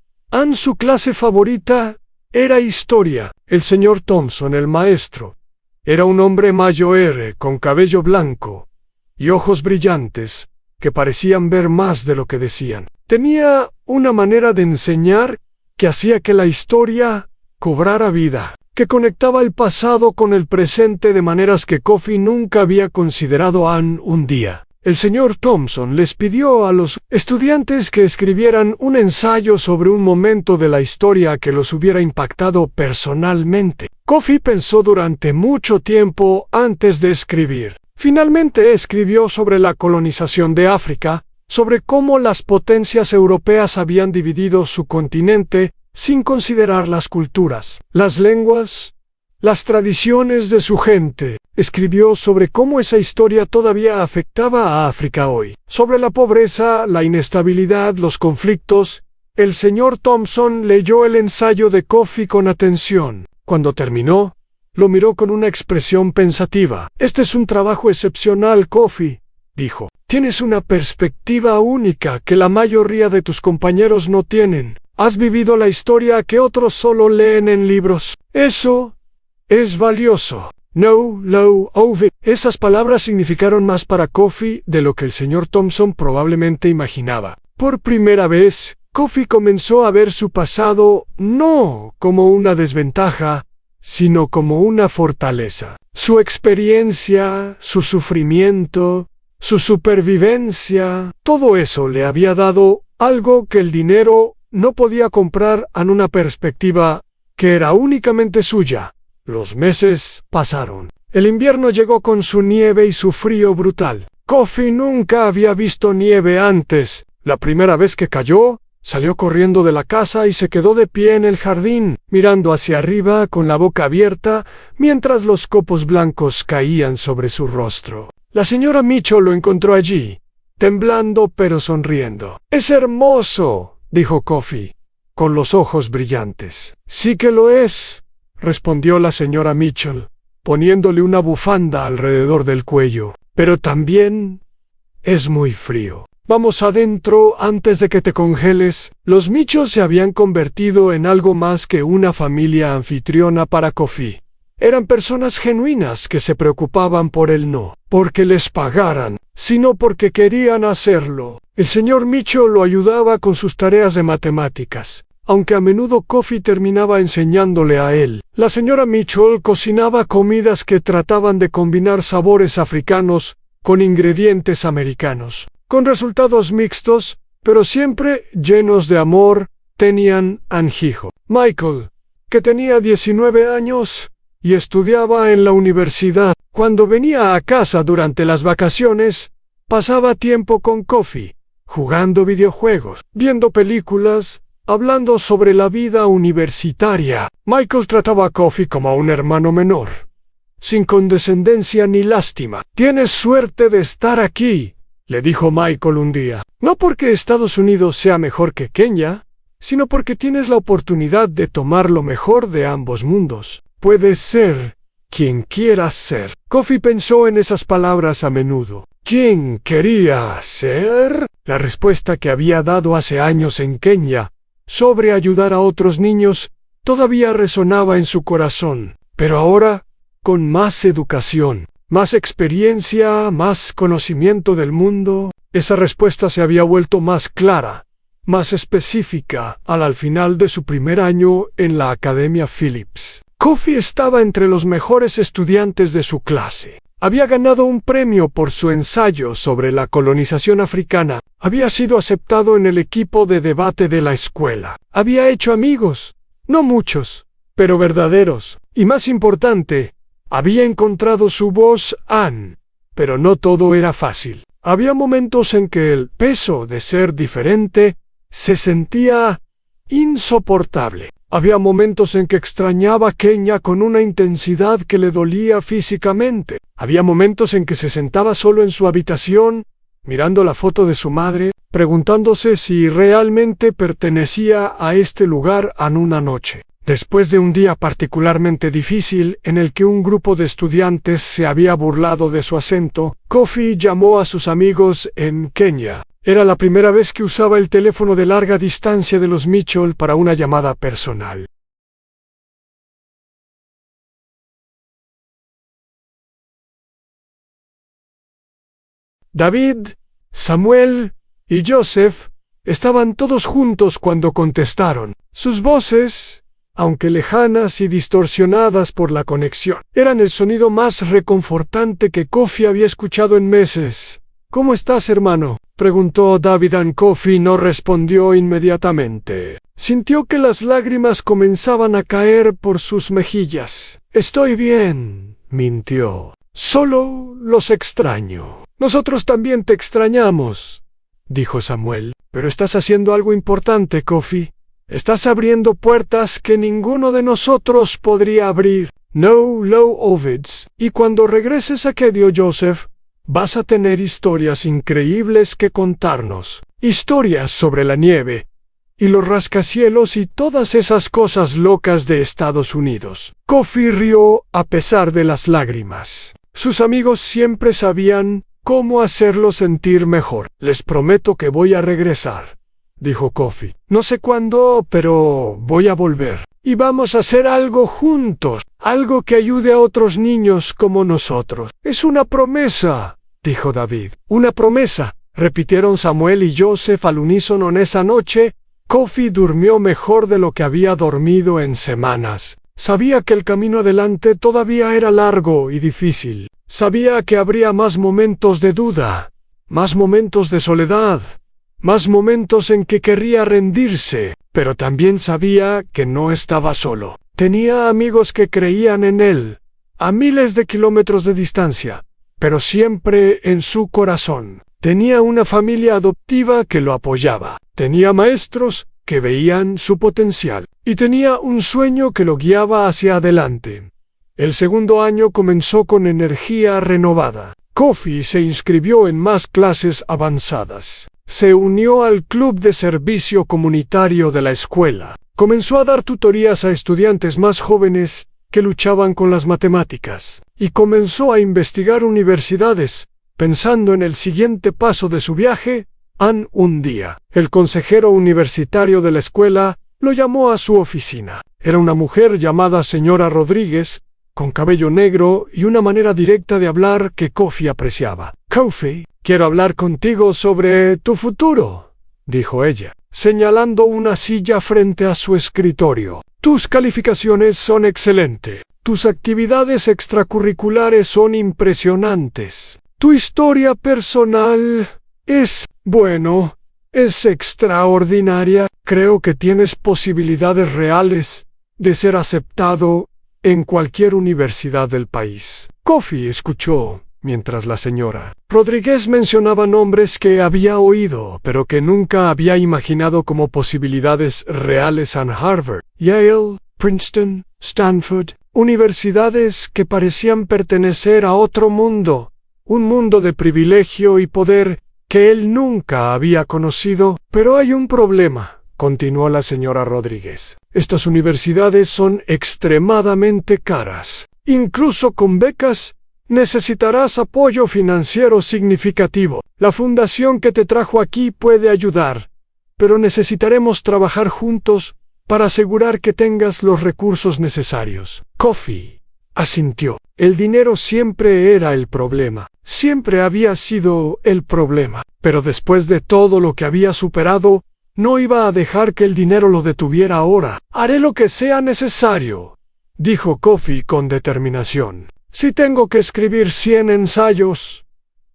Su clase favorita era historia. El señor Thompson, el maestro, era un hombre mayor con cabello blanco y ojos brillantes que parecían ver más de lo que decían. Tenía una manera de enseñar que hacía que la historia cobrara vida, que conectaba el pasado con el presente de maneras que Coffee nunca había considerado. Un día, el señor Thompson les pidió a los estudiantes que escribieran un ensayo sobre un momento de la historia que los hubiera impactado personalmente. Coffee pensó durante mucho tiempo antes de escribir. Finalmente escribió sobre la colonización de África, sobre cómo las potencias europeas habían dividido su continente sin considerar las culturas, las lenguas, las tradiciones de su gente. Escribió sobre cómo esa historia todavía afectaba a África hoy, sobre la pobreza, la inestabilidad, los conflictos. El señor Thompson leyó el ensayo de Kofi con atención. Cuando terminó, lo miró con una expresión pensativa. «Este es un trabajo excepcional, Kofi», dijo. «Tienes una perspectiva única que la mayoría de tus compañeros no tienen. Has vivido la historia que otros solo leen en libros. Eso es valioso». No, lo, ove. Esas palabras significaron más para Kofi de lo que el señor Thompson probablemente imaginaba. Por primera vez, Kofi comenzó a ver su pasado no como una desventaja, sino como una fortaleza. Su experiencia, su sufrimiento, su supervivencia, todo eso le había dado algo que el dinero no podía comprar en una perspectiva que era únicamente suya. Los meses pasaron. El invierno llegó con su nieve y su frío brutal. Kofi nunca había visto nieve antes. La primera vez que cayó, salió corriendo de la casa y se quedó de pie en el jardín, mirando hacia arriba con la boca abierta, mientras los copos blancos caían sobre su rostro. La señora Mitchell lo encontró allí, temblando pero sonriendo. «Es hermoso», dijo Kofi, con los ojos brillantes. «Sí que lo es», respondió la señora Mitchell, poniéndole una bufanda alrededor del cuello. «Pero también es muy frío. Vamos adentro antes de que te congeles». Los Mitchell se habían convertido en algo más que una familia anfitriona para Kofi. Eran personas genuinas que se preocupaban por él no porque les pagaran, sino porque querían hacerlo. El señor Mitchell lo ayudaba con sus tareas de matemáticas, aunque a menudo Kofi terminaba enseñándole a él. La señora Mitchell cocinaba comidas que trataban de combinar sabores africanos con ingredientes americanos, con resultados mixtos, pero siempre llenos de amor. Tenían anjijo. Michael, que tenía 19 años y estudiaba en la universidad, cuando venía a casa durante las vacaciones, pasaba tiempo con Kofi, jugando videojuegos, viendo películas, hablando sobre la vida universitaria. Michael trataba a Kofi como a un hermano menor, sin condescendencia ni lástima. «Tienes suerte de estar aquí», le dijo Michael un día. «No porque Estados Unidos sea mejor que Kenia, sino porque tienes la oportunidad de tomar lo mejor de ambos mundos. Puedes ser quien quieras ser». Kofi pensó en esas palabras a menudo. ¿Quién quería ser? La respuesta que había dado hace años en Kenia sobre ayudar a otros niños todavía resonaba en su corazón, pero ahora, con más educación, más experiencia, más conocimiento del mundo, esa respuesta se había vuelto más clara, más específica al final de su primer año en la Academia Phillips. Kofi estaba entre los mejores estudiantes de su clase. Había ganado un premio por su ensayo sobre la colonización africana. Había sido aceptado en el equipo de debate de la escuela. Había hecho amigos, no muchos, pero verdaderos. Y más importante, había encontrado su voz Ann. Pero no todo era fácil. Había momentos en que el peso de ser diferente se sentía insoportable. Había momentos en que extrañaba a Kenia con una intensidad que le dolía físicamente. Había momentos en que se sentaba solo en su habitación, mirando la foto de su madre, preguntándose si realmente pertenecía a este lugar en una noche. Después de un día particularmente difícil en el que un grupo de estudiantes se había burlado de su acento, Kofi llamó a sus amigos en Kenia. Era la primera vez que usaba el teléfono de larga distancia de los Mitchell para una llamada personal. David, Samuel y Joseph estaban todos juntos cuando contestaron. Sus voces, aunque lejanas y distorsionadas por la conexión, eran el sonido más reconfortante que Kofi había escuchado en meses. «¿Cómo estás, hermano?», preguntó David. Kofi no respondió inmediatamente. Sintió que las lágrimas comenzaban a caer por sus mejillas. «Estoy bien», mintió. «Solo los extraño». «Nosotros también te extrañamos», dijo Samuel. Pero estás haciendo algo importante, Kofi. Estás abriendo puertas que ninguno de nosotros podría abrir. No, Low Ovids. Y cuando regreses a Kedio, Joseph, vas a tener historias increíbles que contarnos. Historias sobre la nieve y los rascacielos y todas esas cosas locas de Estados Unidos. Kofi rió a pesar de las lágrimas. Sus amigos siempre sabían cómo hacerlo sentir mejor. Les prometo que voy a regresar, dijo Kofi. No sé cuándo, pero voy a volver. Y vamos a hacer algo juntos, algo que ayude a otros niños como nosotros. Es una promesa, dijo David. Una promesa, repitieron Samuel y Joseph al unísono. En esa noche, Kofi durmió mejor de lo que había dormido en semanas. Sabía que el camino adelante todavía era largo y difícil. Sabía que habría más momentos de duda, más momentos de soledad, más momentos en que querría rendirse, pero también sabía que no estaba solo. Tenía amigos que creían en él, a miles de kilómetros de distancia, pero siempre en su corazón. Tenía una familia adoptiva que lo apoyaba. Tenía maestros que veían su potencial. Y tenía un sueño que lo guiaba hacia adelante. El segundo año comenzó con energía renovada. Kofi se inscribió en más clases avanzadas. Se unió al club de servicio comunitario de la escuela. Comenzó a dar tutorías a estudiantes más jóvenes que luchaban con las matemáticas. Y comenzó a investigar universidades, pensando en el siguiente paso de su viaje. Un día, el consejero universitario de la escuela lo llamó a su oficina. Era una mujer llamada señora Rodríguez, con cabello negro y una manera directa de hablar que Kofi apreciaba. «Kofi, quiero hablar contigo sobre tu futuro», dijo ella, señalando una silla frente a su escritorio. «Tus calificaciones son excelentes. Tus actividades extracurriculares son impresionantes. Tu historia personal es, bueno, es extraordinaria. Creo que tienes posibilidades reales de ser aceptado en cualquier universidad del país». Kofi escuchó mientras la señora Rodríguez mencionaba nombres que había oído, pero que nunca había imaginado como posibilidades reales en Harvard, Yale, Princeton, Stanford, universidades que parecían pertenecer a otro mundo, un mundo de privilegio y poder que él nunca había conocido. «Pero hay un problema», continuó la señora Rodríguez. «Estas universidades son extremadamente caras. Incluso con becas, necesitarás apoyo financiero significativo. La fundación que te trajo aquí puede ayudar, pero necesitaremos trabajar juntos para asegurar que tengas los recursos necesarios». Kofi asintió. El dinero siempre era el problema. Siempre había sido el problema. Pero después de todo lo que había superado, no iba a dejar que el dinero lo detuviera ahora. «Haré lo que sea necesario», dijo Kofi con determinación. «Si tengo que escribir 100 ensayos,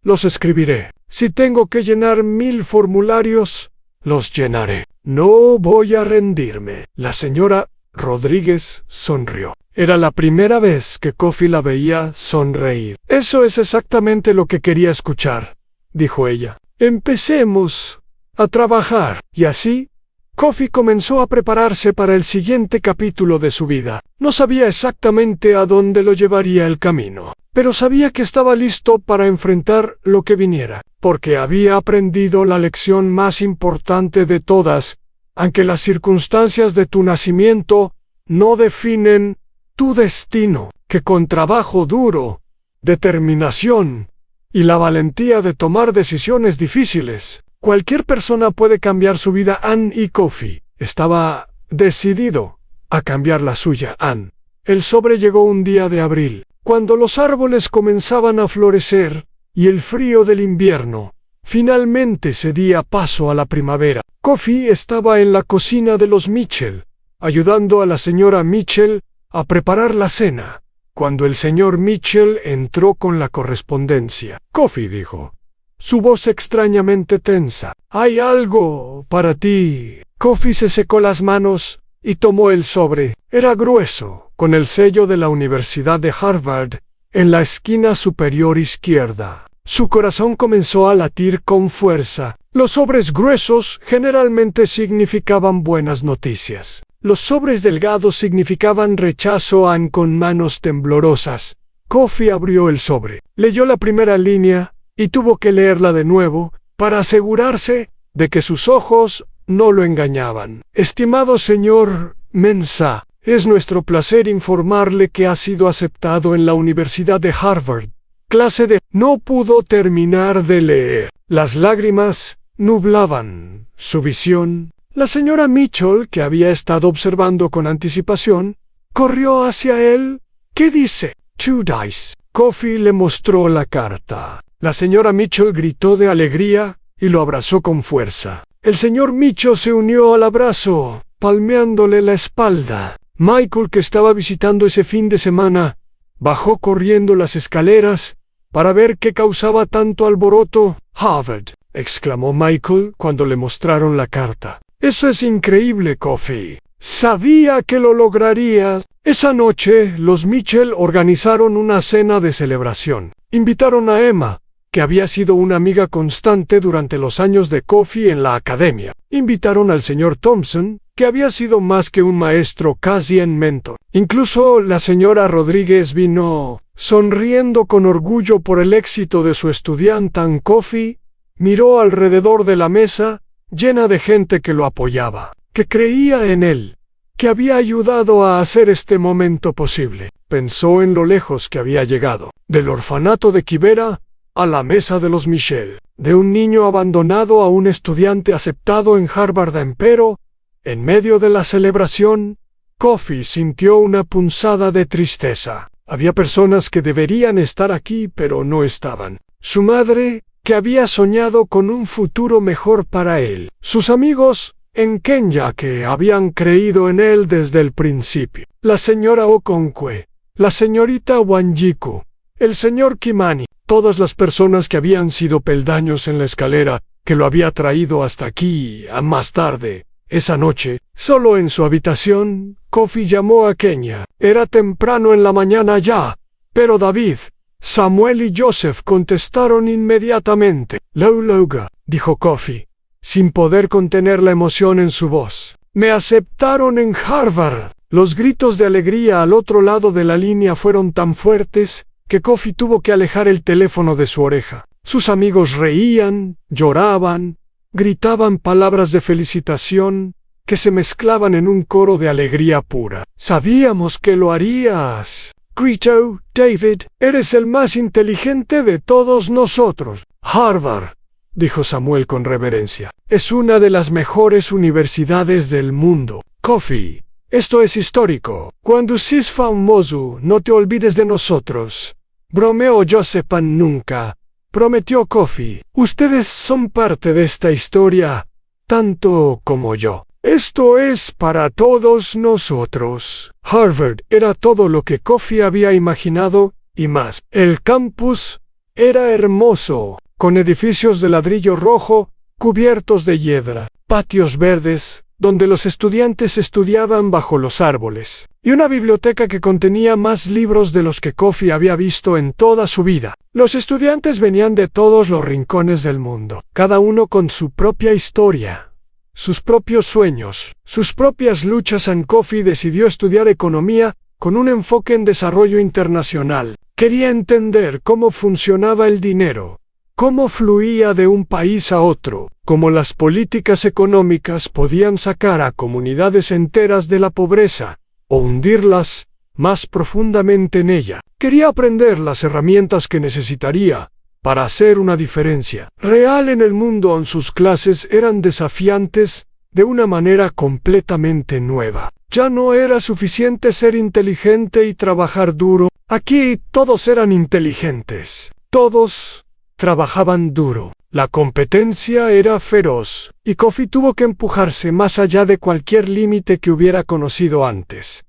los escribiré. Si tengo que llenar 1000 formularios, los llenaré. No voy a rendirme». La señora Rodríguez sonrió. Era la primera vez que Kofi la veía sonreír. «Eso es exactamente lo que quería escuchar», dijo ella. «Empecemos a trabajar». Y así, Kofi comenzó a prepararse para el siguiente capítulo de su vida. No sabía exactamente a dónde lo llevaría el camino, pero sabía que estaba listo para enfrentar lo que viniera, porque había aprendido la lección más importante de todas, aunque las circunstancias de tu nacimiento no definen tu destino, que con trabajo duro, determinación y la valentía de tomar decisiones difíciles, cualquier persona puede cambiar su vida. Ann y Kofi estaba decidido a cambiar la suya. Ann. El sobre llegó un día de abril, cuando los árboles comenzaban a florecer y el frío del invierno finalmente cedía paso a la primavera. Kofi estaba en la cocina de los Mitchell, ayudando a la señora Mitchell a preparar la cena, cuando el señor Mitchell entró con la correspondencia. «Kofi», dijo, su voz extrañamente tensa. «Hay algo para ti». Kofi se secó las manos y tomó el sobre. Era grueso, con el sello de la Universidad de Harvard en la esquina superior izquierda. Su corazón comenzó a latir con fuerza. Los sobres gruesos generalmente significaban buenas noticias. Los sobres delgados significaban rechazo. Anne, con manos temblorosas, Coffee abrió el sobre, leyó la primera línea y tuvo que leerla de nuevo para asegurarse de que sus ojos no lo engañaban. Estimado señor Mensah, es nuestro placer informarle que ha sido aceptado en la Universidad de Harvard. Clase de... No pudo terminar de leer. Las lágrimas nublaban su visión. La señora Mitchell, que había estado observando con anticipación, corrió hacia él. ¿Qué dice? Two dice. Coffee le mostró la carta. La señora Mitchell gritó de alegría y lo abrazó con fuerza. El señor Mitchell se unió al abrazo, palmeándole la espalda. Michael, que estaba visitando ese fin de semana, bajó corriendo las escaleras para ver qué causaba tanto alboroto. Harvard, exclamó Michael cuando le mostraron la carta. Eso es increíble, Coffee. Sabía que lo lograrías. Esa noche, los Mitchell organizaron una cena de celebración. Invitaron a Emma, que había sido una amiga constante durante los años de Coffee en la academia. Invitaron al señor Thompson, que había sido más que un maestro, casi un mentor. Incluso la señora Rodríguez vino, sonriendo con orgullo por el éxito de su estudiante. Coffee miró alrededor de la mesa, llena de gente que lo apoyaba, que creía en él, que había ayudado a hacer este momento posible. Pensó en lo lejos que había llegado, del orfanato de Quivera a la mesa de los Mitchell, de un niño abandonado a un estudiante aceptado en Harvard. Pero, en medio de la celebración, Coffee sintió una punzada de tristeza. Había personas que deberían estar aquí pero no estaban. Su madre, que había soñado con un futuro mejor para él. Sus amigos en Kenya, que habían creído en él desde el principio. La señora Okonkwo, la señorita Wanjiku, el señor Kimani. Todas las personas que habían sido peldaños en la escalera que lo había traído hasta aquí. Más tarde, esa noche, solo en su habitación, Coffee llamó a Kenya. Era temprano en la mañana ya, pero David, Samuel y Joseph contestaron inmediatamente. Loga, dijo Coffee, sin poder contener la emoción en su voz. Me aceptaron en Harvard. Los gritos de alegría al otro lado de la línea fueron tan fuertes que Coffee tuvo que alejar el teléfono de su oreja. Sus amigos reían, lloraban, gritaban palabras de felicitación que se mezclaban en un coro de alegría pura. Sabíamos que lo harías, gritó David. Eres el más inteligente de todos nosotros. Harvard, dijo Samuel con reverencia, es una de las mejores universidades del mundo. Coffee, esto es histórico. Cuando seas famoso, no te olvides de nosotros. Bromeó Joseph nunca, prometió Coffee. Ustedes son parte de esta historia, tanto como yo. Esto es para todos nosotros. Harvard era todo lo que Coffee había imaginado, y más. El campus era hermoso, con edificios de ladrillo rojo, cubiertos de hiedra, patios verdes, donde los estudiantes estudiaban bajo los árboles, y una biblioteca que contenía más libros de los que Coffee había visto en toda su vida. Los estudiantes venían de todos los rincones del mundo, cada uno con su propia historia, sus propios sueños, sus propias luchas. Coffee decidió estudiar economía con un enfoque en desarrollo internacional. Quería entender cómo funcionaba el dinero, cómo fluía de un país a otro, cómo las políticas económicas podían sacar a comunidades enteras de la pobreza o hundirlas más profundamente en ella. Quería aprender las herramientas que necesitaría para hacer una diferencia real en el mundo. Sus clases eran desafiantes de una manera completamente nueva. Ya no era suficiente ser inteligente y trabajar duro. Aquí todos eran inteligentes. Todos trabajaban duro. La competencia era feroz, y Coffee tuvo que empujarse más allá de cualquier límite que hubiera conocido antes.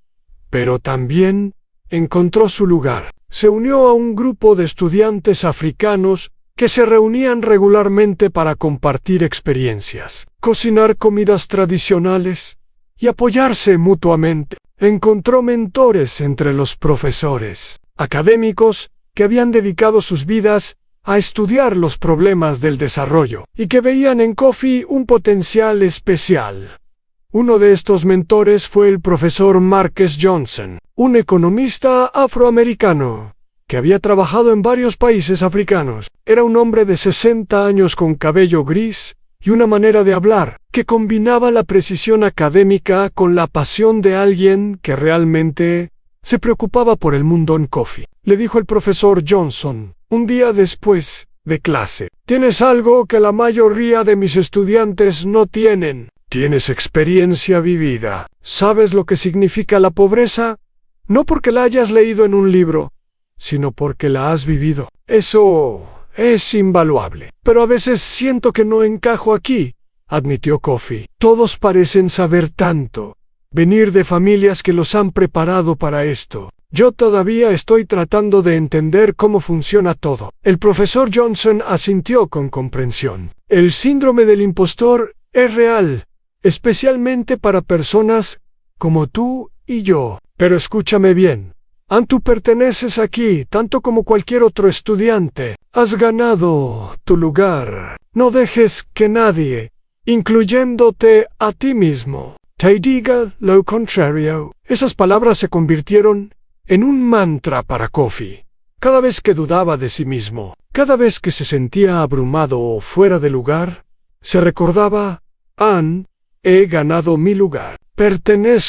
Pero también encontró su lugar. Se unió a un grupo de estudiantes africanos que se reunían regularmente para compartir experiencias, cocinar comidas tradicionales y apoyarse mutuamente. Encontró mentores entre los profesores, académicos que habían dedicado sus vidas a estudiar los problemas del desarrollo, y que veían en Kofi un potencial especial. Uno de estos mentores fue el profesor Marques Johnson, un economista afroamericano, que había trabajado en varios países africanos. Era un hombre de 60 años con cabello gris y una manera de hablar que combinaba la precisión académica con la pasión de alguien que realmente se preocupaba por el mundo en Kofi. Le dijo el profesor Johnson, un día después de clase: «Tienes algo que la mayoría de mis estudiantes no tienen. Tienes experiencia vivida. ¿Sabes lo que significa la pobreza? No porque la hayas leído en un libro, sino porque la has vivido. Eso es invaluable. Pero a veces siento que no encajo aquí», admitió Kofi. «Todos parecen saber tanto, venir de familias que los han preparado para esto. Yo todavía estoy tratando de entender cómo funciona todo». El profesor Johnson asintió con comprensión. «El síndrome del impostor es real, especialmente para personas como tú y yo. Pero escúchame bien. Tú perteneces aquí, tanto como cualquier otro estudiante. Has ganado tu lugar. No dejes que nadie, incluyéndote a ti mismo, te diga lo contrario». Esas palabras se convirtieron en un mantra para Kofi. Cada vez que dudaba de sí mismo, cada vez que se sentía abrumado o fuera de lugar, se recordaba: he ganado mi lugar. Pertenezco